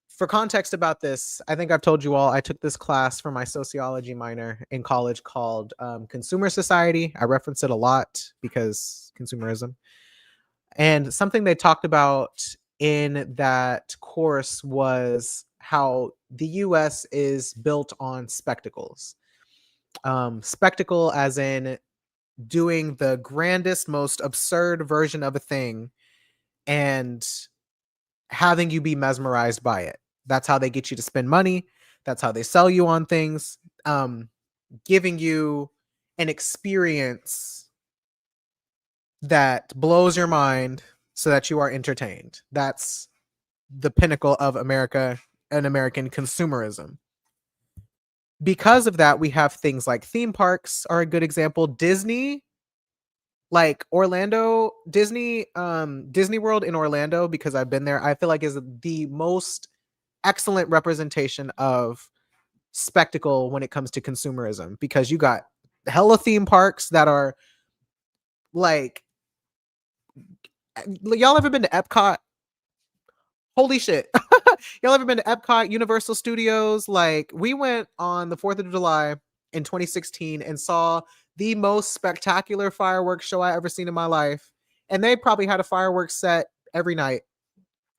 for context about this, I think I've told you all, I took this class for my sociology minor in college called Consumer Society. I reference it a lot because consumerism. And something they talked about in that course was how the US is built on spectacles. Spectacle as in doing the grandest, most absurd version of a thing and having you be mesmerized by it. That's how they get you to spend money. That's how they sell you on things, giving you an experience that blows your mind so that you are entertained. That's the pinnacle of America and American consumerism. Because of that, we have things like theme parks are a good example. Disney, like Orlando, Disney World in Orlando, because I've been there, I feel like is the most excellent representation of spectacle when it comes to consumerism, because you got hella theme parks that are like, y'all ever been to Epcot? Holy shit. Y'all ever been to Epcot, Universal Studios? Like, we went on the 4th of July in 2016 and saw the most spectacular fireworks show I ever seen in my life. And they probably had a fireworks set every night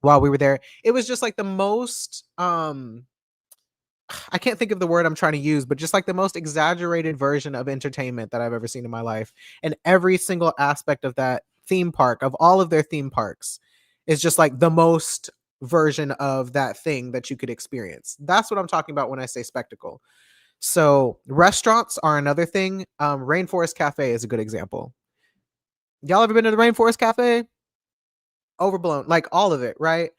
while we were there. It was just like the most I can't think of the word I'm trying to use, but just like the most exaggerated version of entertainment that I've ever seen in my life. And every single aspect of that theme park, of all of their theme parks, is just like the most version of that thing that you could experience. That's what I'm talking about when I say spectacle. So restaurants are another thing. Rainforest Cafe is a good example. Y'all ever been to the Rainforest Cafe? Overblown, like all of it, right?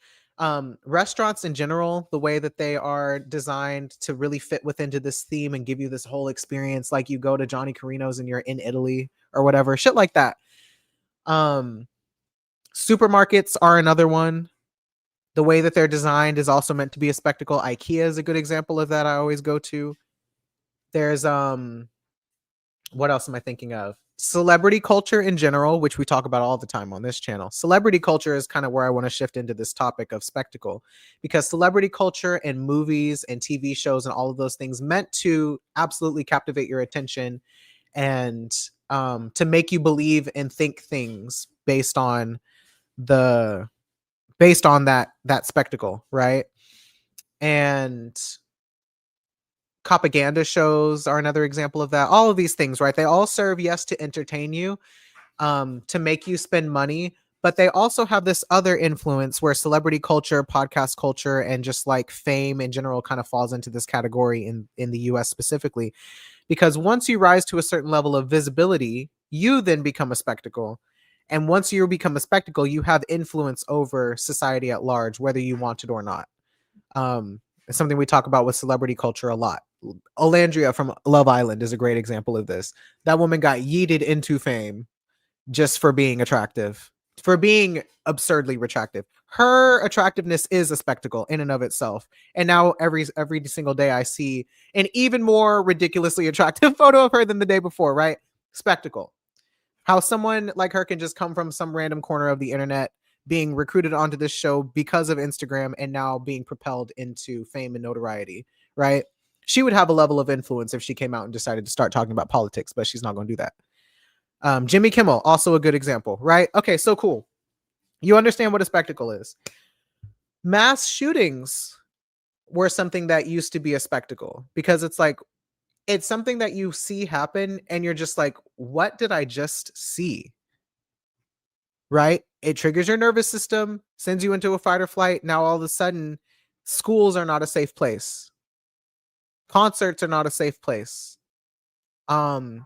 Restaurants in general, the way that they are designed to really fit within this theme and give you this whole experience, like you go to Johnny Carino's and you're in Italy or whatever, shit like that. Um, Supermarkets are another one. The way that they're designed is also meant to be a spectacle. IKEA is a good example of that. I always go to. There's what else am I thinking of? Celebrity culture in general, which we talk about all the time on this channel. Celebrity culture is kind of where I want to shift into this topic of spectacle, because celebrity culture and movies and TV shows and all of those things meant to absolutely captivate your attention and to make you believe and think things the based on that spectacle, right? And propaganda shows are another example of that. All of these things, right? They all serve, yes, to entertain you, to make you spend money, but they also have this other influence where celebrity culture, podcast culture, and just like fame in general kind of falls into this category in the US specifically. Because once you rise to a certain level of visibility, you then become a spectacle. And once you become a spectacle, you have influence over society at large, whether you want it or not. It's something we talk about with celebrity culture a lot. Olandria from Love Island is a great example of this. That woman got yeeted into fame just for being attractive, for being absurdly attractive. Her attractiveness is a spectacle in and of itself. And now every single day I see an even more ridiculously attractive photo of her than the day before, right? Spectacle. How someone like her can just come from some random corner of the internet, being recruited onto this show because of Instagram, and now being propelled into fame and notoriety, right? She would have a level of influence if she came out and decided to start talking about politics, but she's not going to do that. Jimmy Kimmel, also a good example, right? Okay, so cool. You understand what a spectacle is. Mass shootings were something that used to be a spectacle, because it's something that you see happen and you're just like, what did I just see? Right? It triggers your nervous system, sends you into a fight or flight. Now all of a sudden, schools are not a safe place. Concerts are not a safe place. 9/11,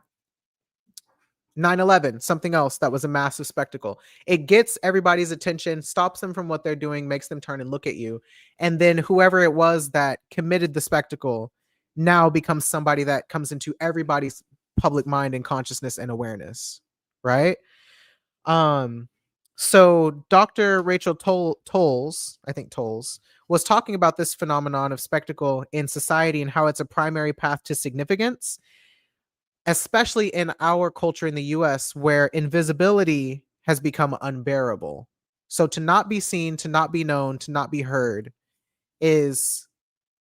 something else that was a massive spectacle. It gets everybody's attention, stops them from what they're doing, makes them turn and look at you. And then whoever it was that committed the spectacle now becomes somebody that comes into everybody's public mind and consciousness and awareness, right? So Dr. Rachel Tolles, I think Tolles, was talking about this phenomenon of spectacle in society and how it's a primary path to significance, especially in our culture in the US, where invisibility has become unbearable. So to not be seen, to not be known, to not be heard is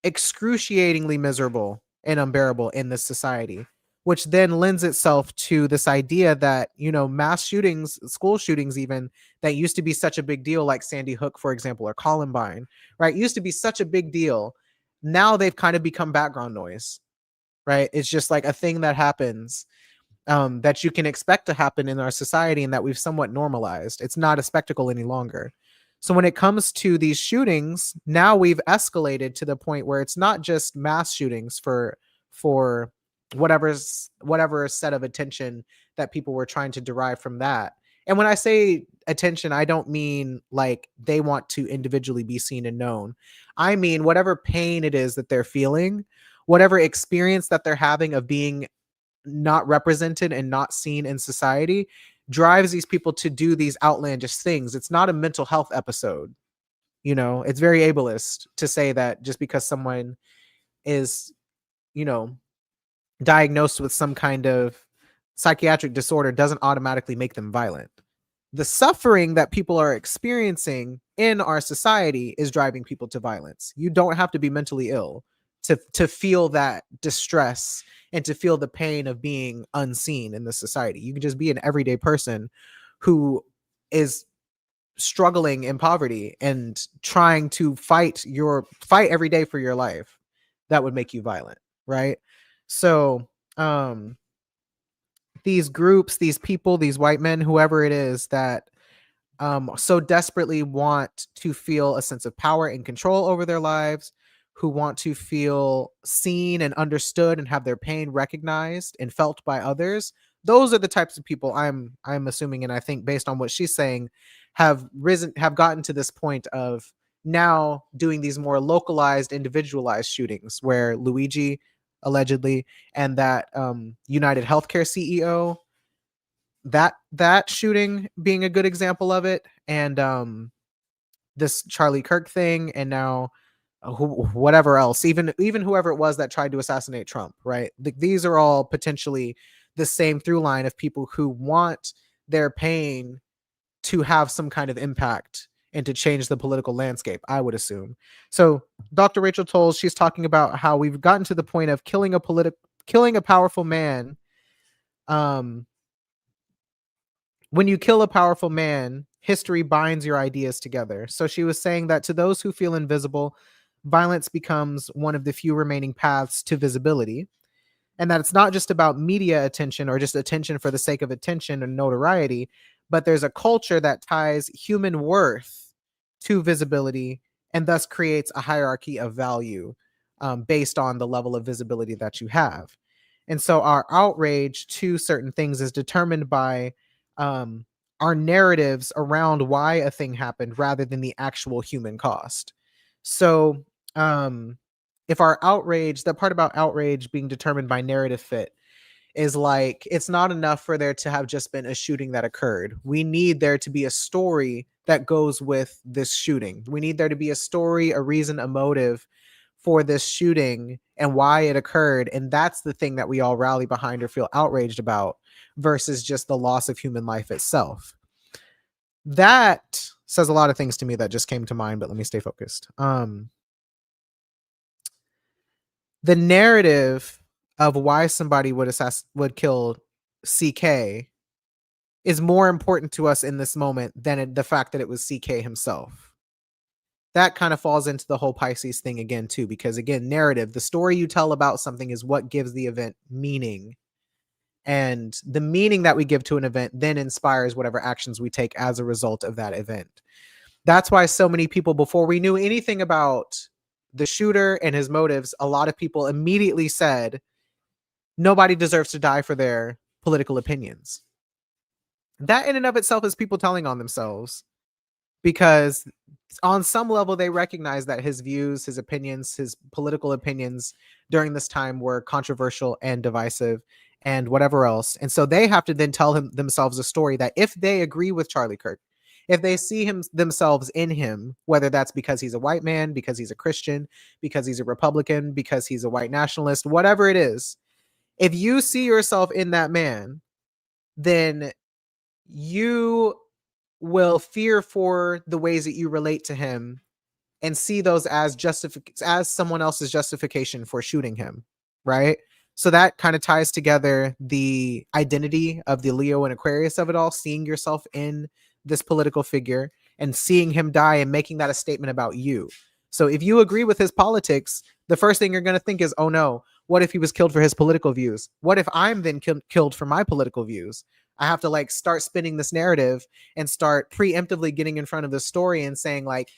excruciatingly miserable and unbearable in this society, which then lends itself to this idea that, mass shootings, school shootings, even that used to be such a big deal, like Sandy Hook, for example, or Columbine, right? Used to be such a big deal. Now they've kind of become background noise, right? It's just like a thing that happens, that you can expect to happen in our society and that we've somewhat normalized. It's not a spectacle any longer. So when it comes to these shootings, now we've escalated to the point where it's not just mass shootings for whatever set of attention that people were trying to derive from that. And when I say attention, I don't mean like they want to individually be seen and known. I mean whatever pain it is that they're feeling, whatever experience that they're having of being not represented and not seen in society, drives these people to do these outlandish things. It's not a mental health episode. It's very ableist to say that just because someone is, you know, diagnosed with some kind of psychiatric disorder doesn't automatically make them violent. The suffering that people are experiencing in our society is driving people to violence. You don't have to be mentally ill to feel that distress and to feel the pain of being unseen in the society. You can just be an everyday person who is struggling in poverty and trying to fight every day for your life. That would make you violent, right? So these groups, these people, these white men, whoever it is that so desperately want to feel a sense of power and control over their lives, who want to feel seen and understood and have their pain recognized and felt by others. Those are the types of people I'm assuming, and I think based on what she's saying, have gotten to this point of now doing these more localized, individualized shootings where Luigi allegedly and that United Healthcare CEO, that shooting being a good example of it, and this Charlie Kirk thing, and now whatever else, even whoever it was that tried to assassinate Trump, right? These are all potentially the same through line of people who want their pain to have some kind of impact and to change the political landscape, I would assume. So Dr. Rachel Tolles, she's talking about how we've gotten to the point of killing a powerful man. When you kill a powerful man, history binds your ideas together. So she was saying that to those who feel invisible, violence becomes one of the few remaining paths to visibility, and that it's not just about media attention or just attention for the sake of attention and notoriety, but there's a culture that ties human worth to visibility and thus creates a hierarchy of value based on the level of visibility that you have. And so our outrage to certain things is determined by um, our narratives around why a thing happened rather than the actual human cost. So if our outrage, the part about outrage being determined by narrative fit, is like it's not enough for there to have just been a shooting that occurred. We need there to be a story that goes with this shooting. We need there to be a story, a reason, a motive for this shooting and why it occurred. And that's the thing that we all rally behind or feel outraged about versus just the loss of human life itself. That says a lot of things to me that just came to mind, but let me stay focused. The narrative of why somebody would kill CK is more important to us in this moment than the fact that it was CK himself. That kind of falls into the whole Pisces thing again too, because again, narrative, the story you tell about something is what gives the event meaning. And the meaning that we give to an event then inspires whatever actions we take as a result of that event. That's why so many people, before we knew anything about the shooter and his motives, a lot of people immediately said, nobody deserves to die for their political opinions. That in and of itself is people telling on themselves, because on some level they recognize that his views, his opinions, his political opinions during this time were controversial and divisive and whatever else. And so they have to then tell themselves a story that if they agree with Charlie Kirk, if they see themselves in him, whether that's because he's a white man, because he's a Christian, because he's a Republican, because he's a white nationalist, whatever it is, if you see yourself in that man, then you will fear for the ways that you relate to him and see those as as someone else's justification for shooting him, right? So that kind of ties together the identity of the Leo and Aquarius of it all, seeing yourself in this political figure and seeing him die and making that a statement about you. So if you agree with his politics, the first thing you're going to think is, oh no, what if he was killed for his political views? What if I'm then killed for my political views? I have to like start spinning this narrative and start preemptively getting in front of the story and saying like,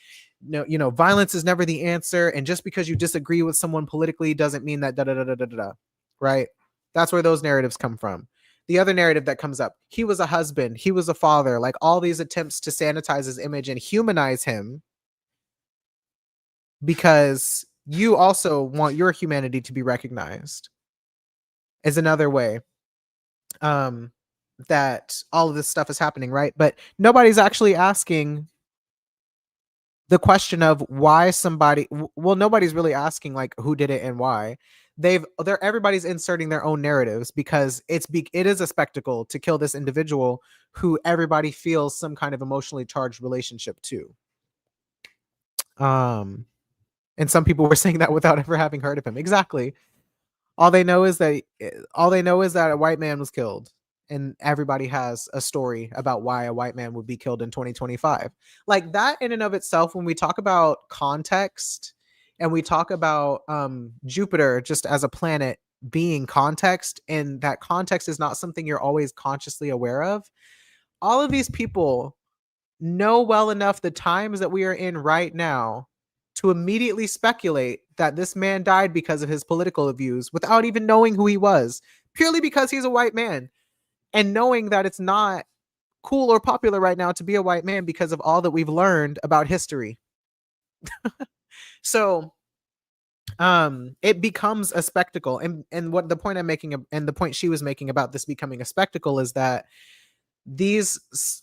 no, violence is never the answer. And just because you disagree with someone politically doesn't mean that right? That's where those narratives come from. The other narrative that comes up, he was a husband, he was a father, like all these attempts to sanitize his image and humanize him because you also want your humanity to be recognized is another way that all of this stuff is happening, right? But nobody's actually asking the question of why nobody's really asking like who did it and why. Everybody's inserting their own narratives because it is a spectacle to kill this individual who everybody feels some kind of emotionally charged relationship to. And some people were saying that without ever having heard of him. Exactly. All they know is that a white man was killed, and everybody has a story about why a white man would be killed in 2025. Like that in and of itself, when we talk about context and we talk about Jupiter just as a planet being context, and that context is not something you're always consciously aware of, all of these people know well enough the times that we are in right now to immediately speculate that this man died because of his political views without even knowing who he was, purely because he's a white man, and knowing that it's not cool or popular right now to be a white man because of all that we've learned about history. So it becomes a spectacle. And what the point I'm making and the point she was making about this becoming a spectacle is that these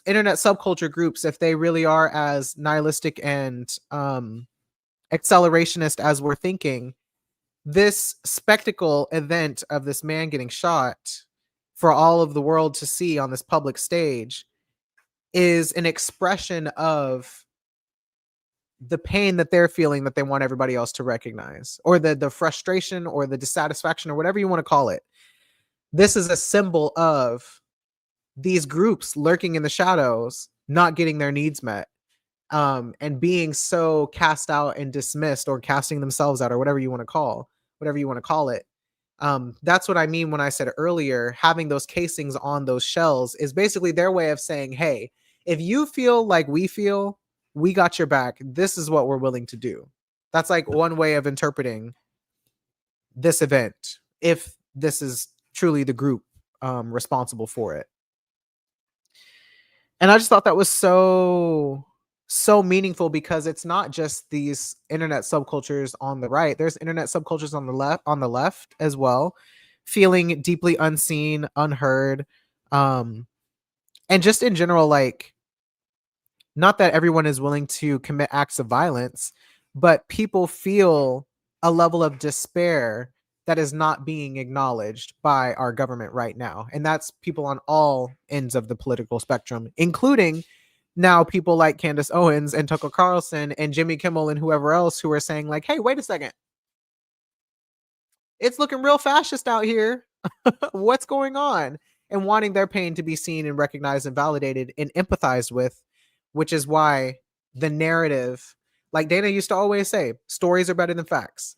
internet subculture groups, if they really are as nihilistic and accelerationist as we're thinking, this spectacle event of this man getting shot for all of the world to see on this public stage is an expression of the pain that they're feeling that they want everybody else to recognize, or the frustration or the dissatisfaction or whatever you want to call it. This is a symbol of these groups lurking in the shadows, not getting their needs met, and being so cast out and dismissed, or casting themselves out, or whatever you want to call it. That's what I mean when I said earlier, having those casings on those shells is basically their way of saying, hey, if you feel like we feel, we got your back. This is what we're willing to do. That's like one way of interpreting this event, if this is truly the group responsible for it. And I just thought that was so meaningful, because it's not just these internet subcultures on the right. There's internet subcultures on the left as well, feeling deeply unseen, unheard, and just in general, like, not that everyone is willing to commit acts of violence, but people feel a level of despair that is not being acknowledged by our government right now. And that's people on all ends of the political spectrum, including now people like Candace Owens and Tucker Carlson and Jimmy Kimmel and whoever else, who are saying like, hey, wait a second, it's looking real fascist out here. What's going on? And wanting their pain to be seen and recognized and validated and empathized with, which is why the narrative, like Dana used to always say, stories are better than facts.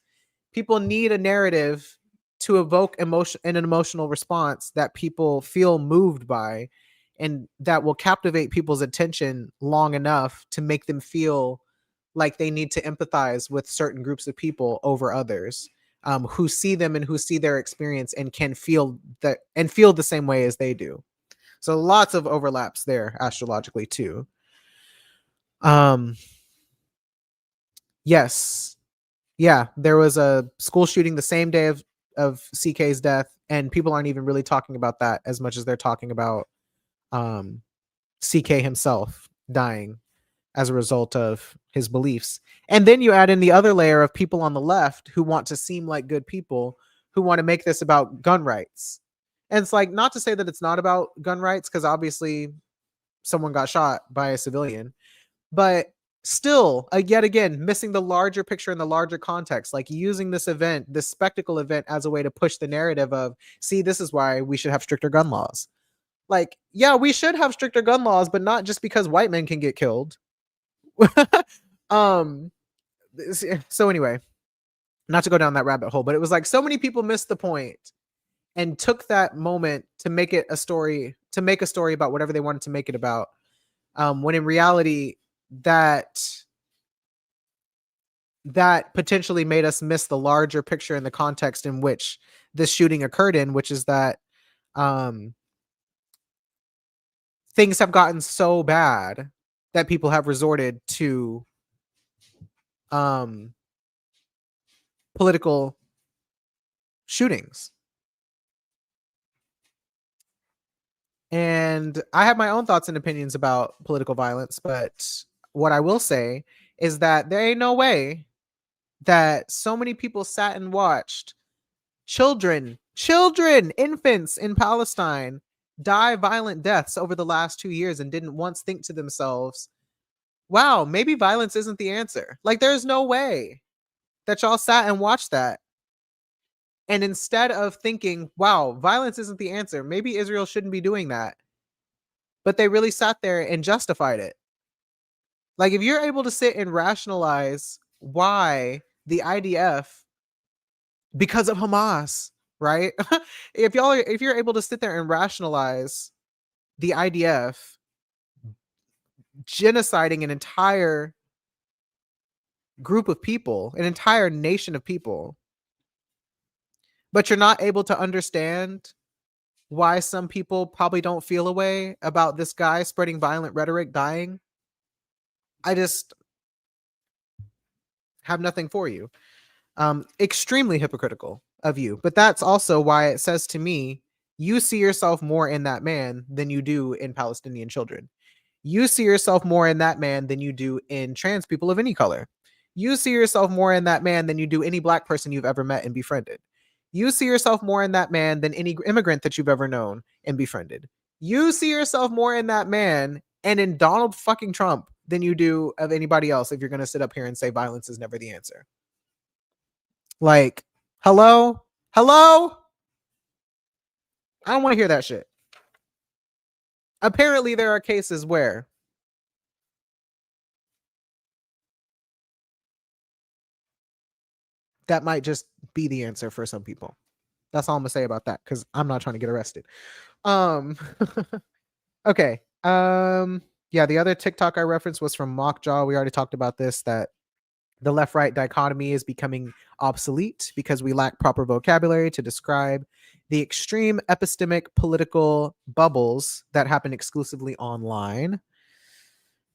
People need a narrative to evoke emotion and an emotional response that people feel moved by, and that will captivate people's attention long enough to make them feel like they need to empathize with certain groups of people over others, who see them and who see their experience and can feel that and feel the same way as they do. So lots of overlaps there astrologically too. Yes. Yeah, there was a school shooting the same day of CK's death, and people aren't even really talking about that as much as they're talking about um CK himself dying as a result of his beliefs. And then you add in the other layer of people on the left who want to seem like good people, who want to make this about gun rights. And it's like, not to say that it's not about gun rights, because obviously someone got shot by a civilian, but still, yet again, missing the larger picture and the larger context, like using this event, this spectacle event, as a way to push the narrative of, see, this is why we should have stricter gun laws. Like, yeah, we should have stricter gun laws, but not just because white men can get killed. um so anyway, not to go down that rabbit hole, but it was like so many people missed the point and took that moment to make it a story, to make a story about whatever they wanted to make it about, when in reality that potentially made us miss the larger picture and the context in which this shooting occurred in, which is that um things have gotten so bad that people have resorted to um political shootings. And I have my own thoughts and opinions about political violence, but what I will say is that there ain't no way that so many people sat and watched infants in Palestine die violent deaths over the last 2 years and didn't once think to themselves, wow, maybe violence isn't the answer. Like, there's no way that y'all sat and watched that. And instead of thinking, wow, violence isn't the answer, maybe Israel shouldn't be doing that, but they really sat there and justified it. Like, if you're able to sit and rationalize why the IDF, because of Hamas, right? If you're able to sit there and rationalize the IDF genociding an entire group of people, an entire nation of people, but you're not able to understand why some people probably don't feel a way about this guy spreading violent rhetoric dying. I just have nothing for you. Extremely hypocritical of you. But that's also why it says to me, you see yourself more in that man than you do in Palestinian children. You see yourself more in that man than you do in trans people of any color. You see yourself more in that man than you do any black person you've ever met and befriended. You see yourself more in that man than any immigrant that you've ever known and befriended. You see yourself more in that man and in Donald fucking Trump than you do of anybody else if you're going to sit up here and say violence is never the answer. Like, hello? Hello? I don't want to hear that shit. Apparently, there are cases where that might just be the answer for some people. That's all I'm gonna say about that because I'm not trying to get arrested. Um, okay. Yeah, the other TikTok I referenced was from Mockjaw. We already talked about this, that the left-right dichotomy is becoming obsolete because we lack proper vocabulary to describe the extreme epistemic political bubbles that happen exclusively online,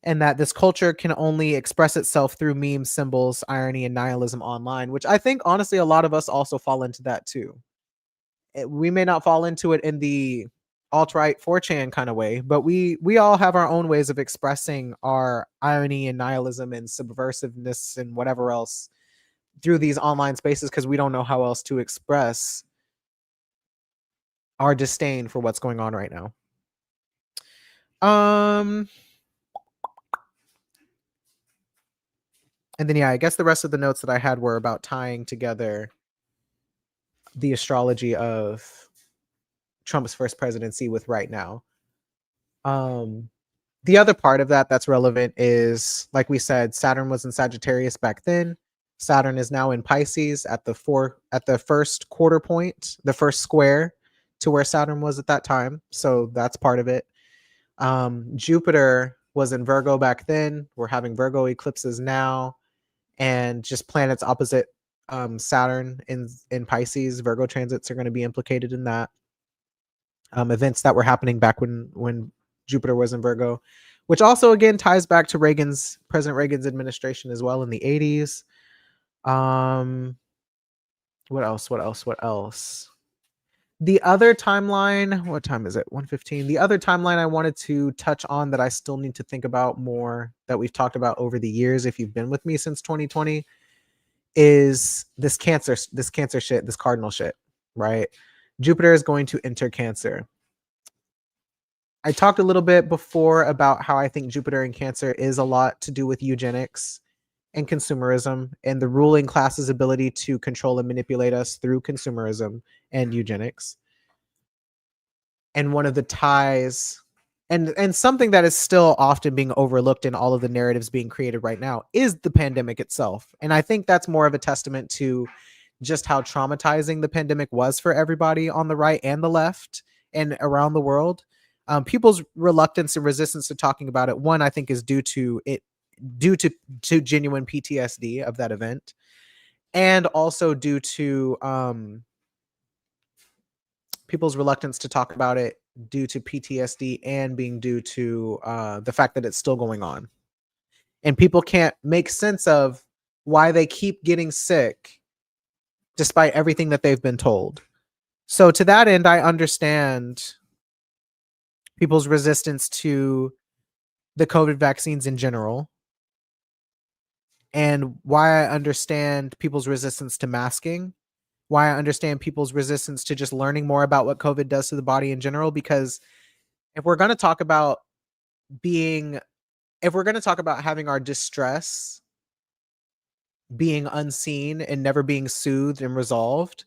and that this culture can only express itself through memes, symbols, irony, and nihilism online, which I think honestly a lot of us also fall into that too. We may not fall into it in the alt-right 4chan kind of way, but we all have our own ways of expressing our irony and nihilism and subversiveness and whatever else through these online spaces because we don't know how else to express our disdain for what's going on right now. And then yeah, I guess the rest of the notes that I had were about tying together the astrology of Trump's first presidency with right now. The other part of that that's relevant is, like we said, Saturn was in Sagittarius back then. Saturn is now in Pisces at the first quarter point, the first square to where Saturn was at that time. So that's part of it. Jupiter was in Virgo back then. We're having Virgo eclipses now, and just planets opposite Saturn in Pisces. Virgo transits are going to be implicated in that. Events that were happening back when Jupiter was in Virgo, which also again ties back to President Reagan's administration as well in the 80s. What else? The other timeline, what time is it? 1:15. The other timeline I wanted to touch on that I still need to think about more, that we've talked about over the years if you've been with me since 2020, is this Cancer shit, this cardinal shit, right? Jupiter is going to enter Cancer. I talked a little bit before about how I think Jupiter in Cancer is a lot to do with eugenics and consumerism and the ruling class's ability to control and manipulate us through consumerism and eugenics. And one of the ties, and something that is still often being overlooked in all of the narratives being created right now, is the pandemic itself. And I think that's more of a testament to just how traumatizing the pandemic was for everybody on the right and the left and around the world. People's reluctance and resistance to talking about it, one, I think, is due to genuine PTSD of that event, and also due to people's reluctance to talk about it due to PTSD and being due to the fact that it's still going on. And people can't make sense of why they keep getting sick despite everything that they've been told. So to that end, I understand people's resistance to the COVID vaccines in general, and why I understand people's resistance to masking, why I understand people's resistance to just learning more about what COVID does to the body in general. Because if we're going to talk about having our distress being unseen and never being soothed and resolved,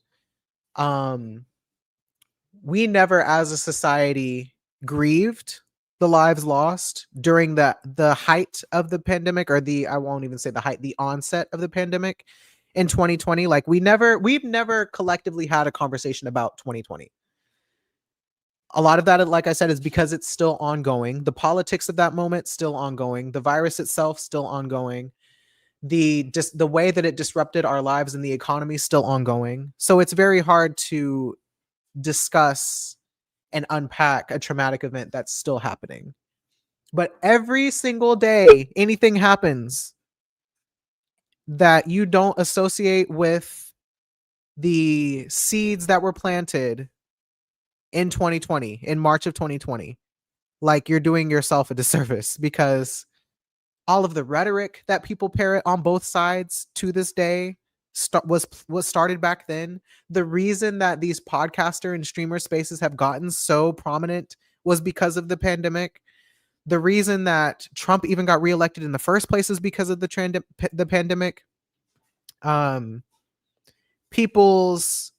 we never as a society grieved the lives lost during the height of the pandemic, or I won't even say the height, the onset of the pandemic in 2020. Like we've never collectively had a conversation about 2020. A lot of that, like I said, is because it's still ongoing. The politics of that moment still ongoing. The virus itself still ongoing. The way that it disrupted our lives and the economy still ongoing. So it's very hard to discuss and unpack a traumatic event that's still happening. But every single day anything happens, that you don't associate with the seeds that were planted in 2020, in March of 2020, like you're doing yourself a disservice, because all of the rhetoric that people parrot on both sides to this day was started back then. The reason that these podcaster and streamer spaces have gotten so prominent was because of the pandemic. The reason that Trump even got reelected in the first place is because of the pandemic. Um, People's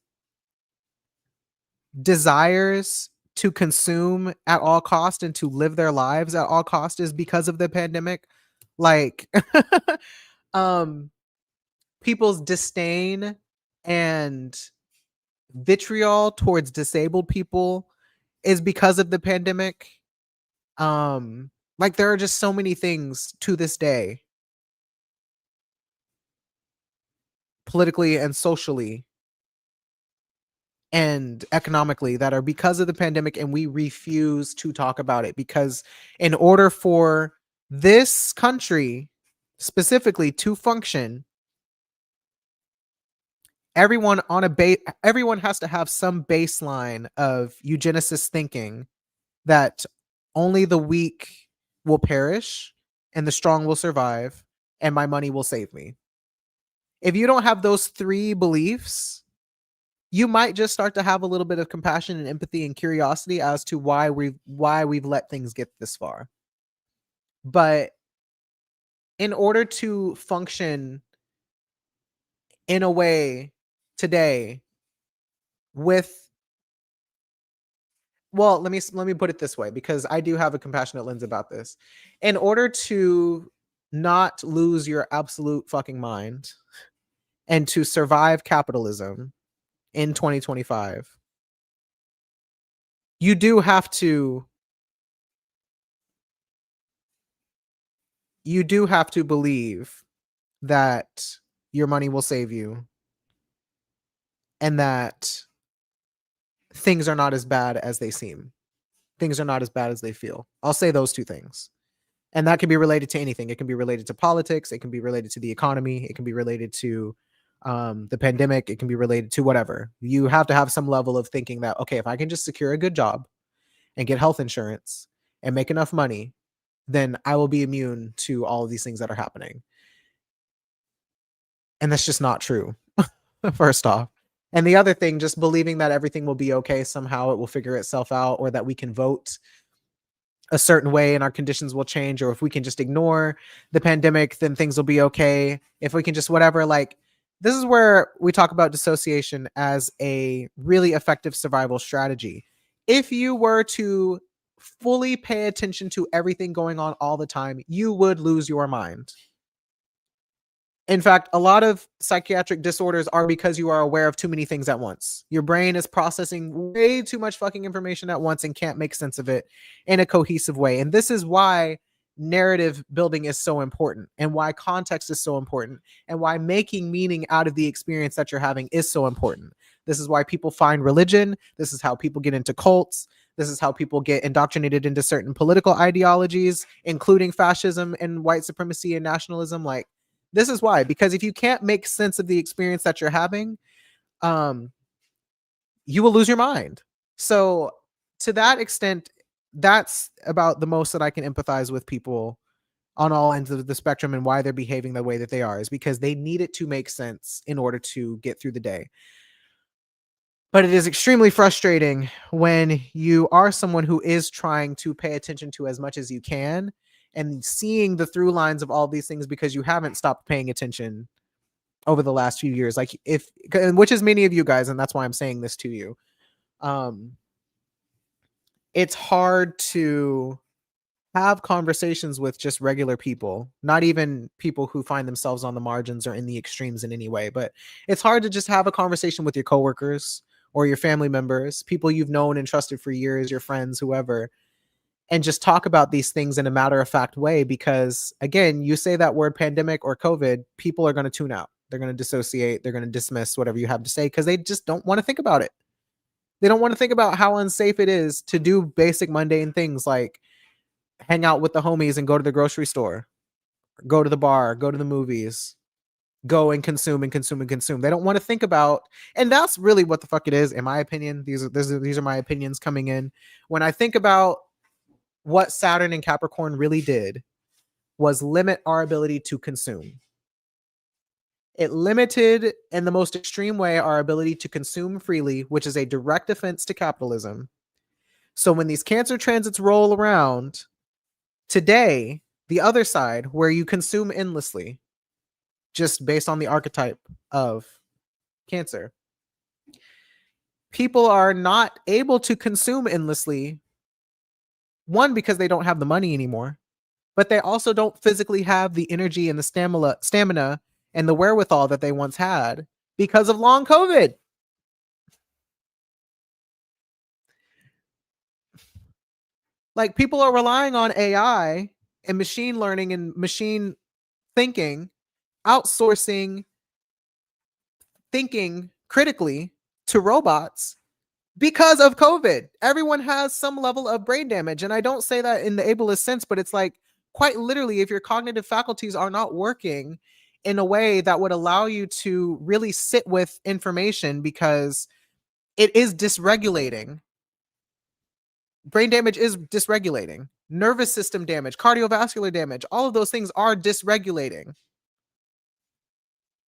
desires to consume at all cost and to live their lives at all cost is because of the pandemic. Like um people's disdain and vitriol towards disabled people is because of the pandemic. Like there are just so many things to this day, politically and socially and economically, that are because of the pandemic, and we refuse to talk about it, because in order for this country specifically to function, everyone has to have some baseline of eugenicist thinking that only the weak will perish and the strong will survive and my money will save me. If you don't have those three beliefs, you might just start to have a little bit of compassion and empathy and curiosity as to why we've let things get this far. But in order to function in a way today with, well, let me put it this way, because I do have a compassionate lens about this. In order to not lose your absolute fucking mind and to survive capitalism in 2025, you do have to believe that your money will save you and that things are not as bad as they seem. Things are not as bad as they feel. I'll say those two things. And that can be related to anything. It can be related to politics. It can be related to the economy. It can be related to the pandemic. It can be related to whatever. You have to have some level of thinking that, okay, if I can just secure a good job and get health insurance and make enough money, then I will be immune to all of these things that are happening. And that's just not true, first off. And the other thing, just believing that everything will be okay, somehow it will figure itself out, or that we can vote a certain way and our conditions will change, or if we can just ignore the pandemic, then things will be okay. If we can just whatever, like, this is where we talk about dissociation as a really effective survival strategy. If you were to fully pay attention to everything going on all the time, you would lose your mind. In fact, a lot of psychiatric disorders are because you are aware of too many things at once. Your brain is processing way too much fucking information at once and can't make sense of it in a cohesive way. And this is why narrative building is so important, and why context is so important, and why making meaning out of the experience that you're having is so important. This is why people find religion. This is how people get into cults. This is how people get indoctrinated into certain political ideologies, including fascism and white supremacy and nationalism. Like, this is why, because if you can't make sense of the experience that you're having, you will lose your mind. So to that extent, that's about the most that I can empathize with people on all ends of the spectrum, and why they're behaving the way that they are is because they need it to make sense in order to get through the day. But it is extremely frustrating when you are someone who is trying to pay attention to as much as you can and seeing the through lines of all these things, because you haven't stopped paying attention over the last few years. Like, which is many of you guys, and that's why I'm saying this to you. It's hard to have conversations with just regular people, not even people who find themselves on the margins or in the extremes in any way, but it's hard to just have a conversation with your coworkers or your family members, people you've known and trusted for years, your friends, whoever, and just talk about these things in a matter of fact way. Because again, you say that word pandemic or COVID, people are going to tune out. They're going to dissociate. They're going to dismiss whatever you have to say because they just don't want to think about it. They don't want to think about how unsafe it is to do basic mundane things like hang out with the homies and go to the grocery store, go to the bar, go to the movies, go and consume and consume and consume. They don't want to think about, and that's really what the fuck it is, in my opinion. These are my opinions coming in. When I think about what Saturn and Capricorn really did was limit our ability to consume. It limited, in the most extreme way, our ability to consume freely, which is a direct offense to capitalism. So when these Cancer transits roll around today, the other side, where you consume endlessly, just based on the archetype of Cancer, people are not able to consume endlessly. One, because they don't have the money anymore, but they also don't physically have the energy and the stamina and the wherewithal that they once had because of long COVID. Like, people are relying on AI and machine learning and machine thinking, outsourcing thinking critically to robots because of COVID. Everyone has some level of brain damage. And I don't say that in the ableist sense, but it's like, quite literally, if your cognitive faculties are not working in a way that would allow you to really sit with information, because it is dysregulating. Brain damage is dysregulating. Nervous system damage, cardiovascular damage, all of those things are dysregulating.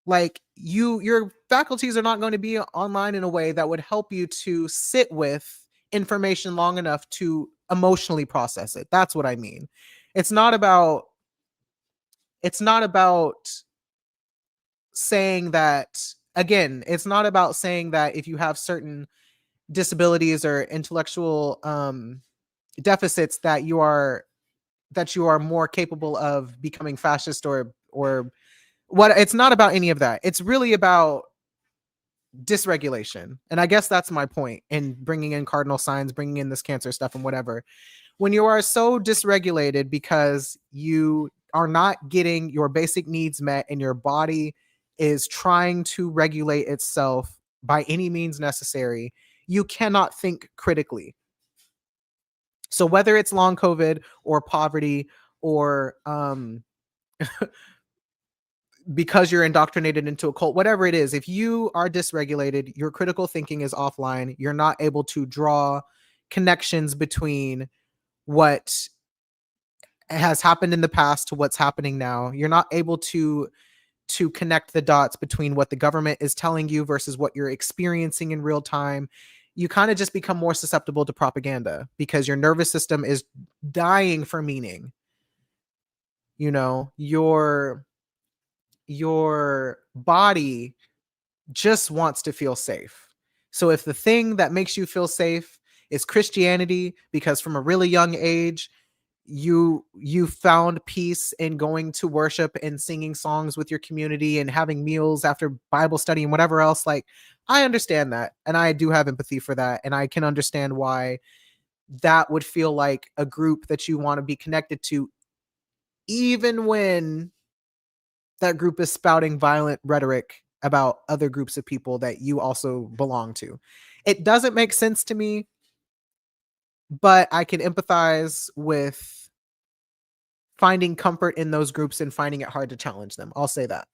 Like, your faculties are not going to be online in a way that would help you to sit with information long enough to emotionally process it. That's what I mean. It's not about saying that, again, it's not about saying that if you have certain disabilities or intellectual deficits that you are more capable of becoming fascist or what. It's not about any of that. It's really about dysregulation. And I guess that's my point in bringing in cardinal signs, bringing in this Cancer stuff and whatever. When you are so dysregulated because you are not getting your basic needs met and your body is trying to regulate itself by any means necessary, you cannot think critically. So whether it's long COVID or poverty or because you're indoctrinated into a cult, whatever it is, if you are dysregulated, your critical thinking is offline. You're not able to draw connections between what has happened in the past to what's happening now. You're not able to connect the dots between what the government is telling you versus what you're experiencing in real time. You kind of just become more susceptible to propaganda because your nervous system is dying for meaning. You know, your body just wants to feel safe. So if the thing that makes you feel safe is Christianity, because from a really young age you found peace in going to worship and singing songs with your community and having meals after Bible study and whatever else, like, I understand that, and I do have empathy for that, and I can understand why that would feel like a group that you want to be connected to, even when that group is spouting violent rhetoric about other groups of people that you also belong to. It doesn't make sense to me, but I can empathize with finding comfort in those groups and finding it hard to challenge them. I'll say that.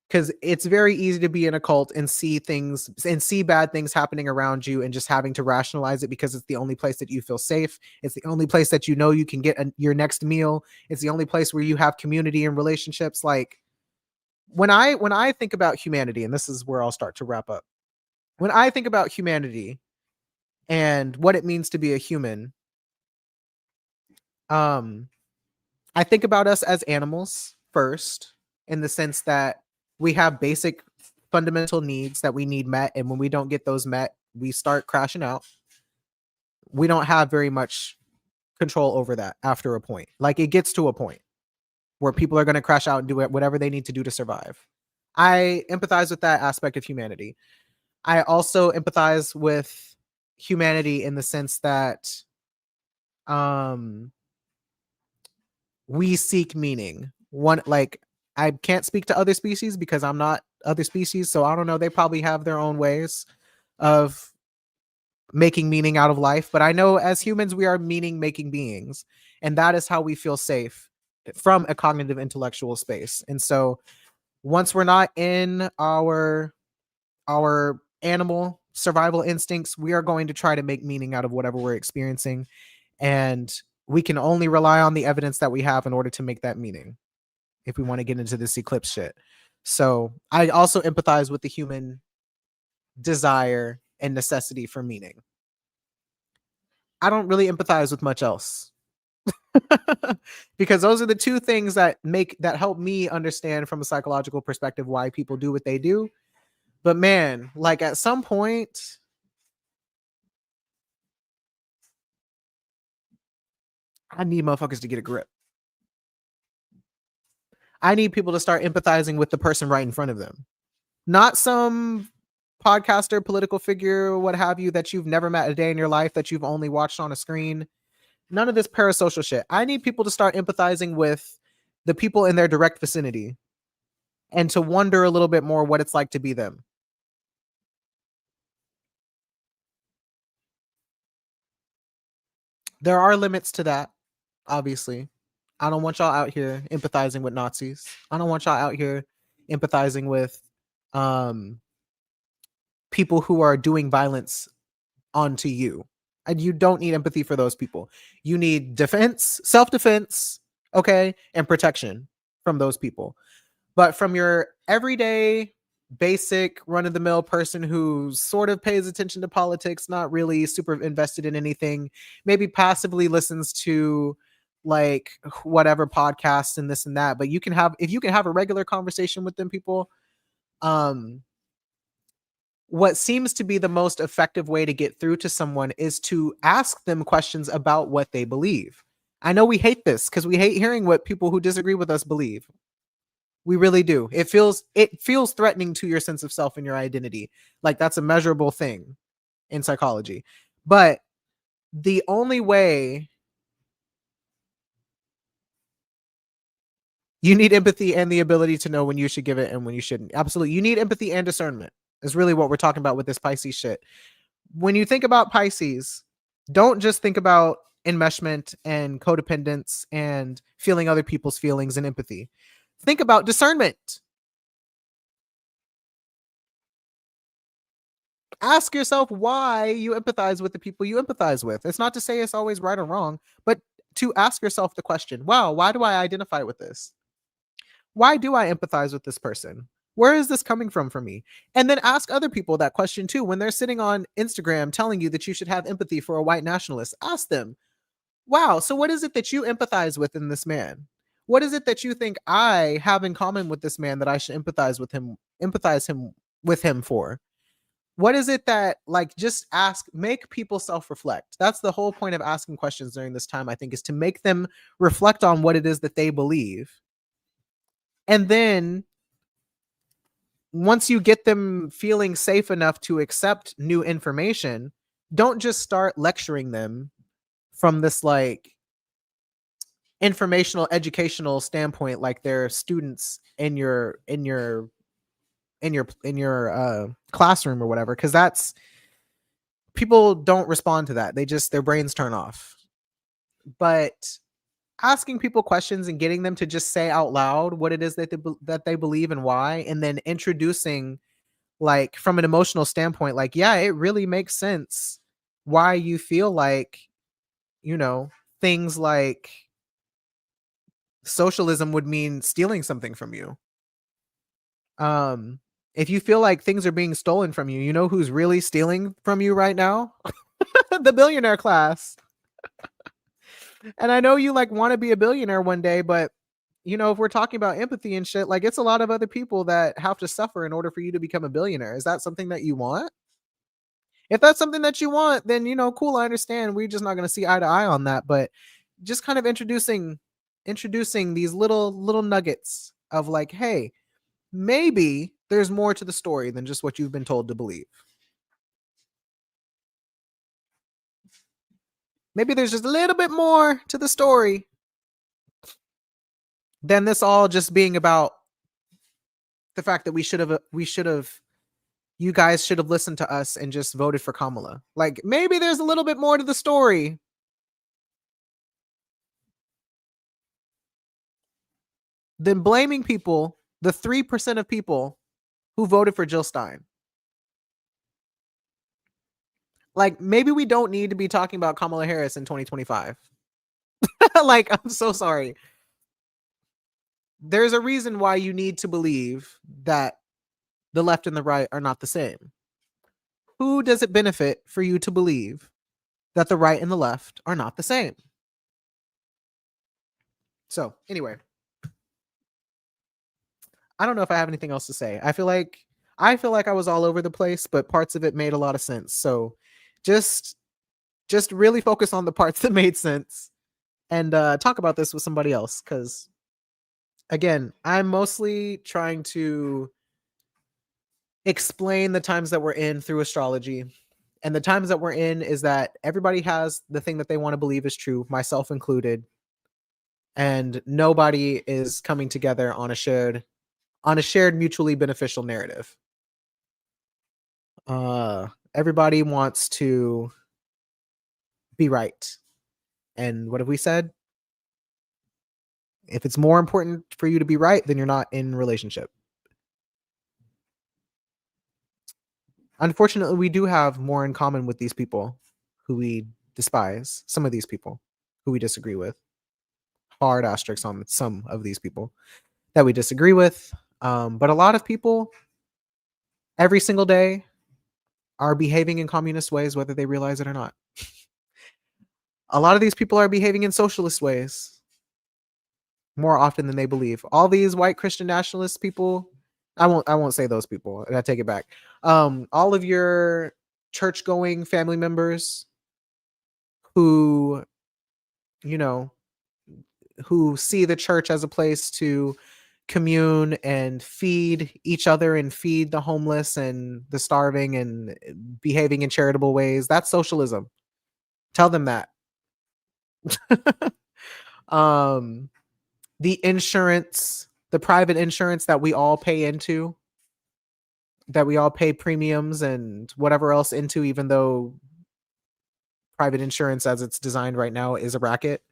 Because it's very easy to be in a cult and see things and see bad things happening around you and just having to rationalize it because it's the only place that you feel safe. It's the only place that you know you can get your next meal. It's the only place where you have community and relationships. Like, when I think about humanity, and this is where I'll start to wrap up. When I think about humanity and what it means to be a human, I think about us as animals first, in the sense that we have basic fundamental needs that we need met. And when we don't get those met, we start crashing out. We don't have very much control over that after a point. Like, it gets to a point where people are going to crash out and do whatever they need to do to survive. I empathize with that aspect of humanity. I also empathize with humanity in the sense that we seek meaning. I can't speak to other species because I'm not other species, so I don't know. They probably have their own ways of making meaning out of life, but I know as humans we are meaning making beings, and that is how we feel safe from a cognitive intellectual space. And so Once we're not in our animal survival instincts, we are going to try to make meaning out of whatever we're experiencing, and we can only rely on the evidence that we have in order to make that meaning if we want to get into this eclipse shit. So I also empathize with the human desire and necessity for meaning. I don't really empathize with much else. Because those are the two things that help me understand from a psychological perspective why people do what they do. But man, like at some point, I need motherfuckers to get a grip. I need people to start empathizing with the person right in front of them, not some podcaster, political figure, what have you, that you've never met a day in your life, that you've only watched on a screen. None of this parasocial shit. I need people to start empathizing with the people in their direct vicinity and to wonder a little bit more what it's like to be them. There are limits to that, obviously. I don't want y'all out here empathizing with Nazis. I don't want y'all out here empathizing with um people who are doing violence onto you. And you don't need empathy for those people. You need defense, self-defense, okay, and protection from those people. But from your everyday basic run-of-the-mill person who sort of pays attention to politics, not really super invested in anything, maybe passively listens to like whatever podcasts and this and that, but if you can have a regular conversation with them people, um what seems to be the most effective way to get through to someone is to ask them questions about what they believe. I know we hate this because we hate hearing what people who disagree with us believe. We really do. It feels threatening to your sense of self and your identity. Like that's a measurable thing in psychology. But the only way you need empathy and the ability to know when you should give it and when you shouldn't. Absolutely. You need empathy and discernment. Is really what we're talking about with this Pisces shit. When you think about Pisces, don't just think about enmeshment and codependence and feeling other people's feelings and empathy. Think about discernment. Ask yourself why you empathize with the people you empathize with. It's not to say it's always right or wrong, but to ask yourself the question, wow, why do I identify with this? Why do I empathize with this person? Where is this coming from for me? And then ask other people that question too. When they're sitting on Instagram telling you that you should have empathy for a white nationalist, ask them, wow, so what is it that you empathize with in this man? What is it that you think I have in common with this man that I should empathize with him for? What is it that, like, just ask, make people self-reflect. That's the whole point of asking questions during this time, I think, is to make them reflect on what it is that they believe. And then once you get them feeling safe enough to accept new information, don't just start lecturing them from this like informational educational standpoint like they're students in your classroom or whatever, because that's people don't respond to that. They just their brains turn off. But asking people questions and getting them to just say out loud what it is that they believe and why, and then introducing like from an emotional standpoint, like, yeah, it really makes sense why you feel like, you know, things like socialism would mean stealing something from you. Um, if you feel like things are being stolen from you, you know who's really stealing from you right now? The billionaire class. And I know you like want to be a billionaire one day, but you know, if we're talking about empathy and shit, like it's a lot of other people that have to suffer in order for you to become a billionaire. Is that something that you want? If that's something that you want, then you know, cool, I understand. We're just not going to see eye to eye on that, but just kind of introducing these little nuggets of like, hey, maybe there's more to the story than just what you've been told to believe. Maybe there's just a little bit more to the story than this all just being about the fact that we should have you guys should have listened to us and just voted for Kamala. Like maybe there's a little bit more to the story than blaming people The 3% of people who voted for Jill Stein. Like, maybe we don't need to be talking about Kamala Harris in 2025. Like, I'm so sorry. There's a reason why you need to believe that the left and the right are not the same. Who does it benefit for you to believe that the right and the left are not the same? So, anyway, I don't know if I have anything else to say. I feel like I was all over the place, but parts of it made a lot of sense. So, just really focus on the parts that made sense and talk about this with somebody else, cuz again, I'm mostly trying to explain the times that we're in through astrology. And the times that we're in is that everybody has the thing that they want to believe is true, myself included, and nobody is coming together on a shared mutually beneficial narrative. Everybody wants to be right. And what have we said? If it's more important for you to be right, then you're not in a relationship. Unfortunately, we do have more in common with these people who we despise, some of these people who we disagree with. Hard asterisks on some of these people that we disagree with. But a lot of people every single day are behaving in communist ways, whether they realize it or not. A lot of these people are behaving in socialist ways more often than they believe. All these white Christian nationalist people, I won't say those people. I take it back. All of your church going family members who, you know, who see the church as a place to commune and feed each other and feed the homeless and the starving and behaving in charitable ways. That's socialism. Tell them that. um the insurance, the private insurance that we all pay into, that we all pay premiums and whatever else into, even though private insurance as it's designed right now is a racket.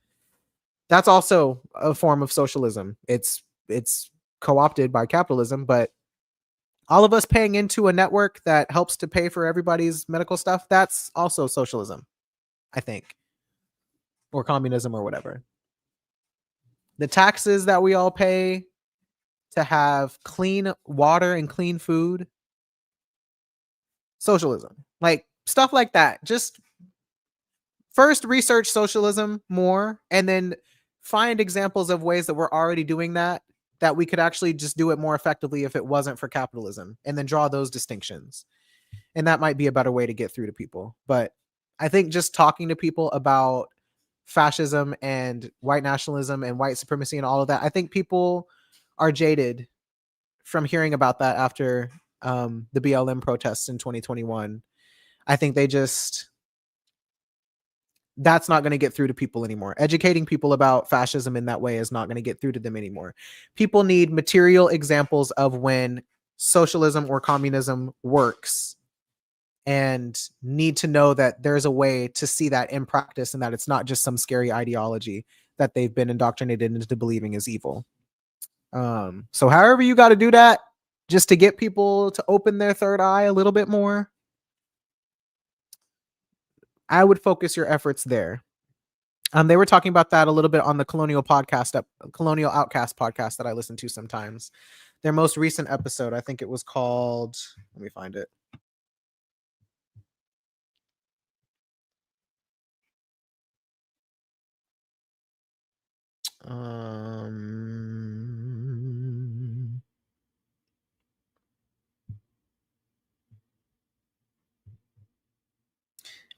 That's also a form of socialism. It's co-opted by capitalism, but all of us paying into a network that helps to pay for everybody's medical stuff, that's also socialism, I think, or communism or whatever. The taxes that we all pay to have clean water and clean food, socialism. Like stuff like that. Just first research socialism more and then find examples of ways that we're already doing that we could actually just do it more effectively if it wasn't for capitalism, and then draw those distinctions. And that might be a better way to get through to people. But I think just talking to people about fascism and white nationalism and white supremacy and all of that, I think people are jaded from hearing about that after the BLM protests in 2021. I think that's not going to get through to people anymore. Educating people about fascism in that way is not going to get through to them anymore. People need material examples of when socialism or communism works, and need to know that there's a way to see that in practice and that it's not just some scary ideology that they've been indoctrinated into believing is evil. So however you got to do that, just to get people to open their third eye a little bit more, I would focus your efforts there. They were talking about that a little bit on the Colonial Outcast podcast that I listen to sometimes. Their most recent episode, I think it was called, let me find it.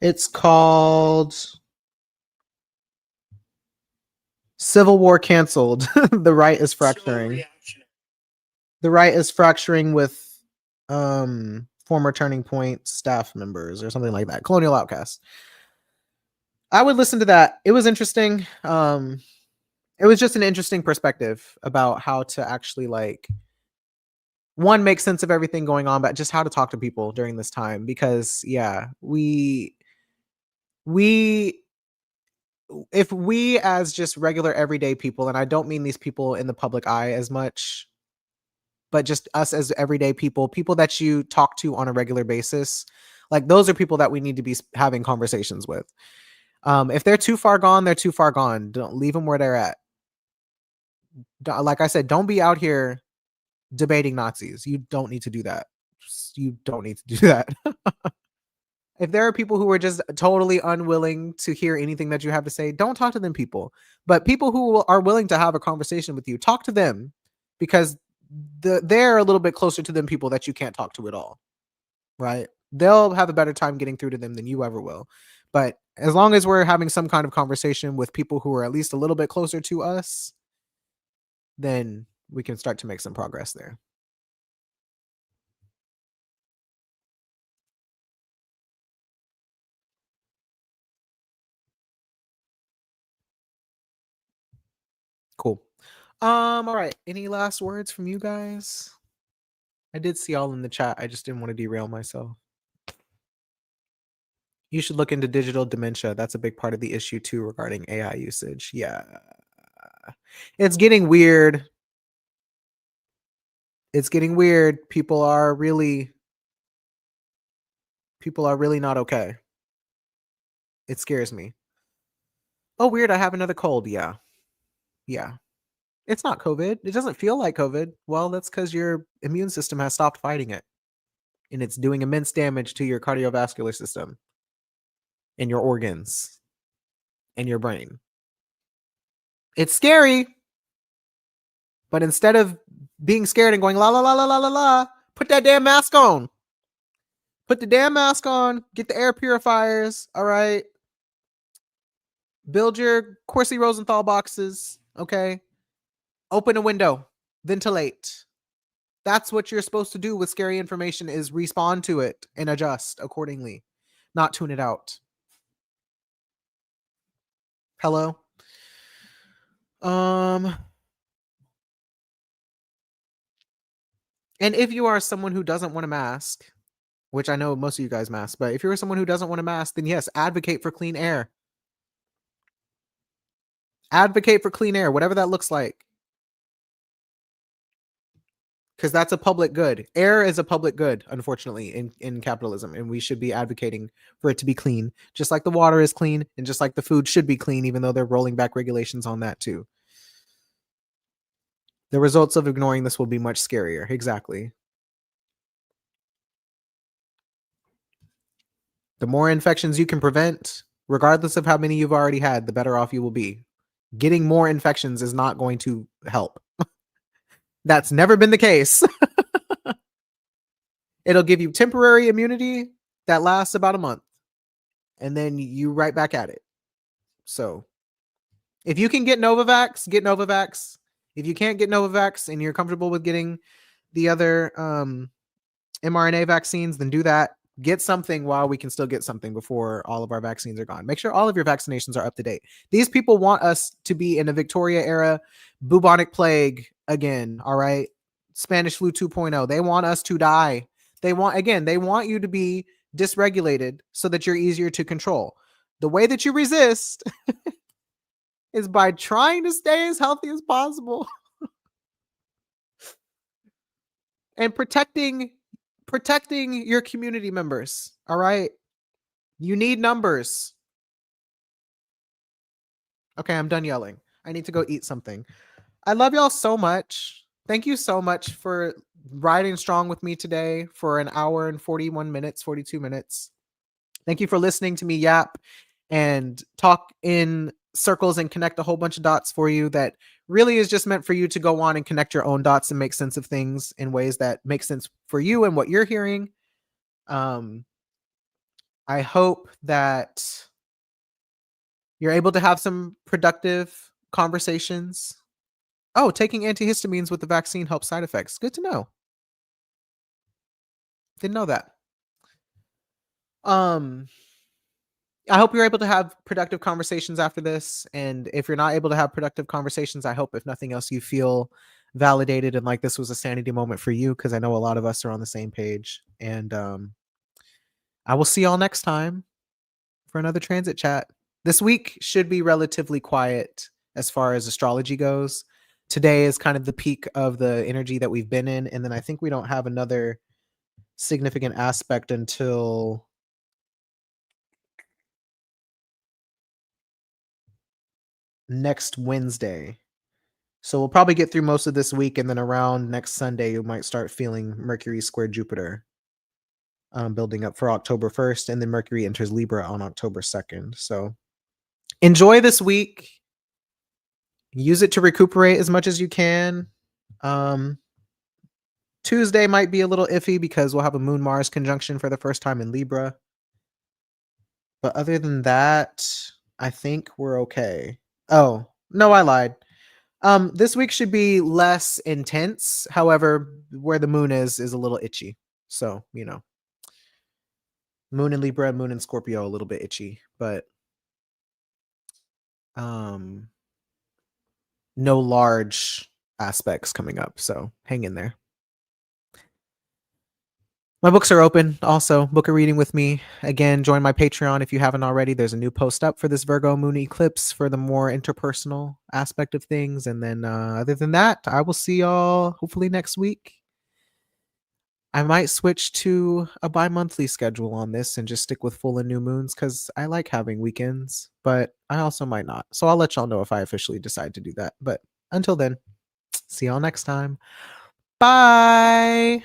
It's called Civil War Canceled. The right is fracturing. The right is fracturing with former Turning Point staff members or something like that. Colonial Outcast. I would listen to that. It was interesting. It was just an interesting perspective about how to actually make sense of everything going on, but just how to talk to people during this time. Because we if we as just regular everyday people, and I don't mean these people in the public eye as much, but just us as everyday people, people that you talk to on a regular basis. Like those are people that we need to be having conversations with. If they're too far gone, they're too far gone. Don't leave them where they're at. Like I said, don't be out here debating Nazis. You don't need to do that. You don't need to do that. If there are people who are just totally unwilling to hear anything that you have to say, don't talk to them people. But people who are willing to have a conversation with you, talk to them because they're a little bit closer to them people that you can't talk to at all. Right? They'll have a better time getting through to them than you ever will. But as long as we're having some kind of conversation with people who are at least a little bit closer to us, then we can start to make some progress there. Cool. All right. Any last words from you guys? I did see all in the chat. I just didn't want to derail myself. You should look into digital dementia. That's a big part of the issue too regarding AI usage. Yeah. It's getting weird. It's getting weird. People are really not okay. It scares me. Oh, weird. I have another cold. Yeah. Yeah. It's not COVID. It doesn't feel like COVID. Well, that's because your immune system has stopped fighting it. And it's doing immense damage to your cardiovascular system and your organs and your brain. It's scary, but instead of being scared and going la la la la la la la, put that damn mask on. Put the damn mask on. Get the air purifiers. All right. Build your Corsi Rosenthal boxes. Okay. Open a window. Ventilate. That's what you're supposed to do with scary information is respond to it and adjust accordingly, not tune it out. Hello? And if you are someone who doesn't want a mask, which I know most of you guys mask, but if you're someone who doesn't want a mask, then yes, advocate for clean air. Advocate for clean air, whatever that looks like. Because that's a public good. Air is a public good, unfortunately, in capitalism, and we should be advocating for it to be clean, just like the water is clean, and just like the food should be clean, even though they're rolling back regulations on that too. The results of ignoring this will be much scarier. Exactly. The more infections you can prevent, regardless of how many you've already had, the better off you will be. Getting more infections is not going to help. That's never been the case. It'll give you temporary immunity that lasts about a month, and then you right back at it. So if you can get Novavax, get Novavax. If you can't get Novavax and you're comfortable with getting the other mRNA vaccines, then do that. Get something while we can still get something before all of our vaccines are gone. Make sure all of your vaccinations are up to date. These people want us to be in a Victoria era bubonic plague again, all right? Spanish flu 2.0. They want us to die. They want you to be dysregulated so that you're easier to control. The way that you resist is by trying to stay as healthy as possible and protecting your community members. All right. You need numbers. Okay, I'm done yelling. I need to go eat something. I love y'all so much. Thank you so much for riding strong with me today for an hour and 41 minutes, 42 minutes. Thank you for listening to me yap and talk in circles and connect a whole bunch of dots for you that really is just meant for you to go on and connect your own dots and make sense of things in ways that make sense for you and what you're hearing. I hope that you're able to have some productive conversations. Oh, taking antihistamines with the vaccine helps side effects. Good to know. Didn't know that. I hope you're able to have productive conversations after this. And if you're not able to have productive conversations, I hope if nothing else, you feel validated and like this was a sanity moment for you, because I know a lot of us are on the same page. And I will see y'all next time for another transit chat. This week should be relatively quiet as far as astrology goes. today is kind of the peak of the energy that we've been in, and then I think we don't have another significant aspect until next Wednesday. So we'll probably get through most of this week, and then around next Sunday, you might start feeling Mercury square Jupiter building up for October 1st, and then Mercury enters Libra on October 2nd. So enjoy this week. Use it to recuperate as much as you can. Um, Tuesday might be a little iffy because we'll have a Moon Mars conjunction for the first time in Libra. But other than that, I think we're okay. Oh, no, I lied. This week should be less intense. However, where the moon is a little itchy. So, moon in Libra, moon in Scorpio, a little bit itchy, but um no large aspects coming up. So hang in there. My books are open. Also, book a reading with me. Again, join my Patreon if you haven't already. There's a new post up for this Virgo moon eclipse for the more interpersonal aspect of things. And then, other than that, I will see y'all hopefully next week. I might switch to a bi monthly schedule on this and just stick with full and new moons because I like having weekends, but I also might not. So I'll let y'all know if I officially decide to do that. But until then, see y'all next time. Bye.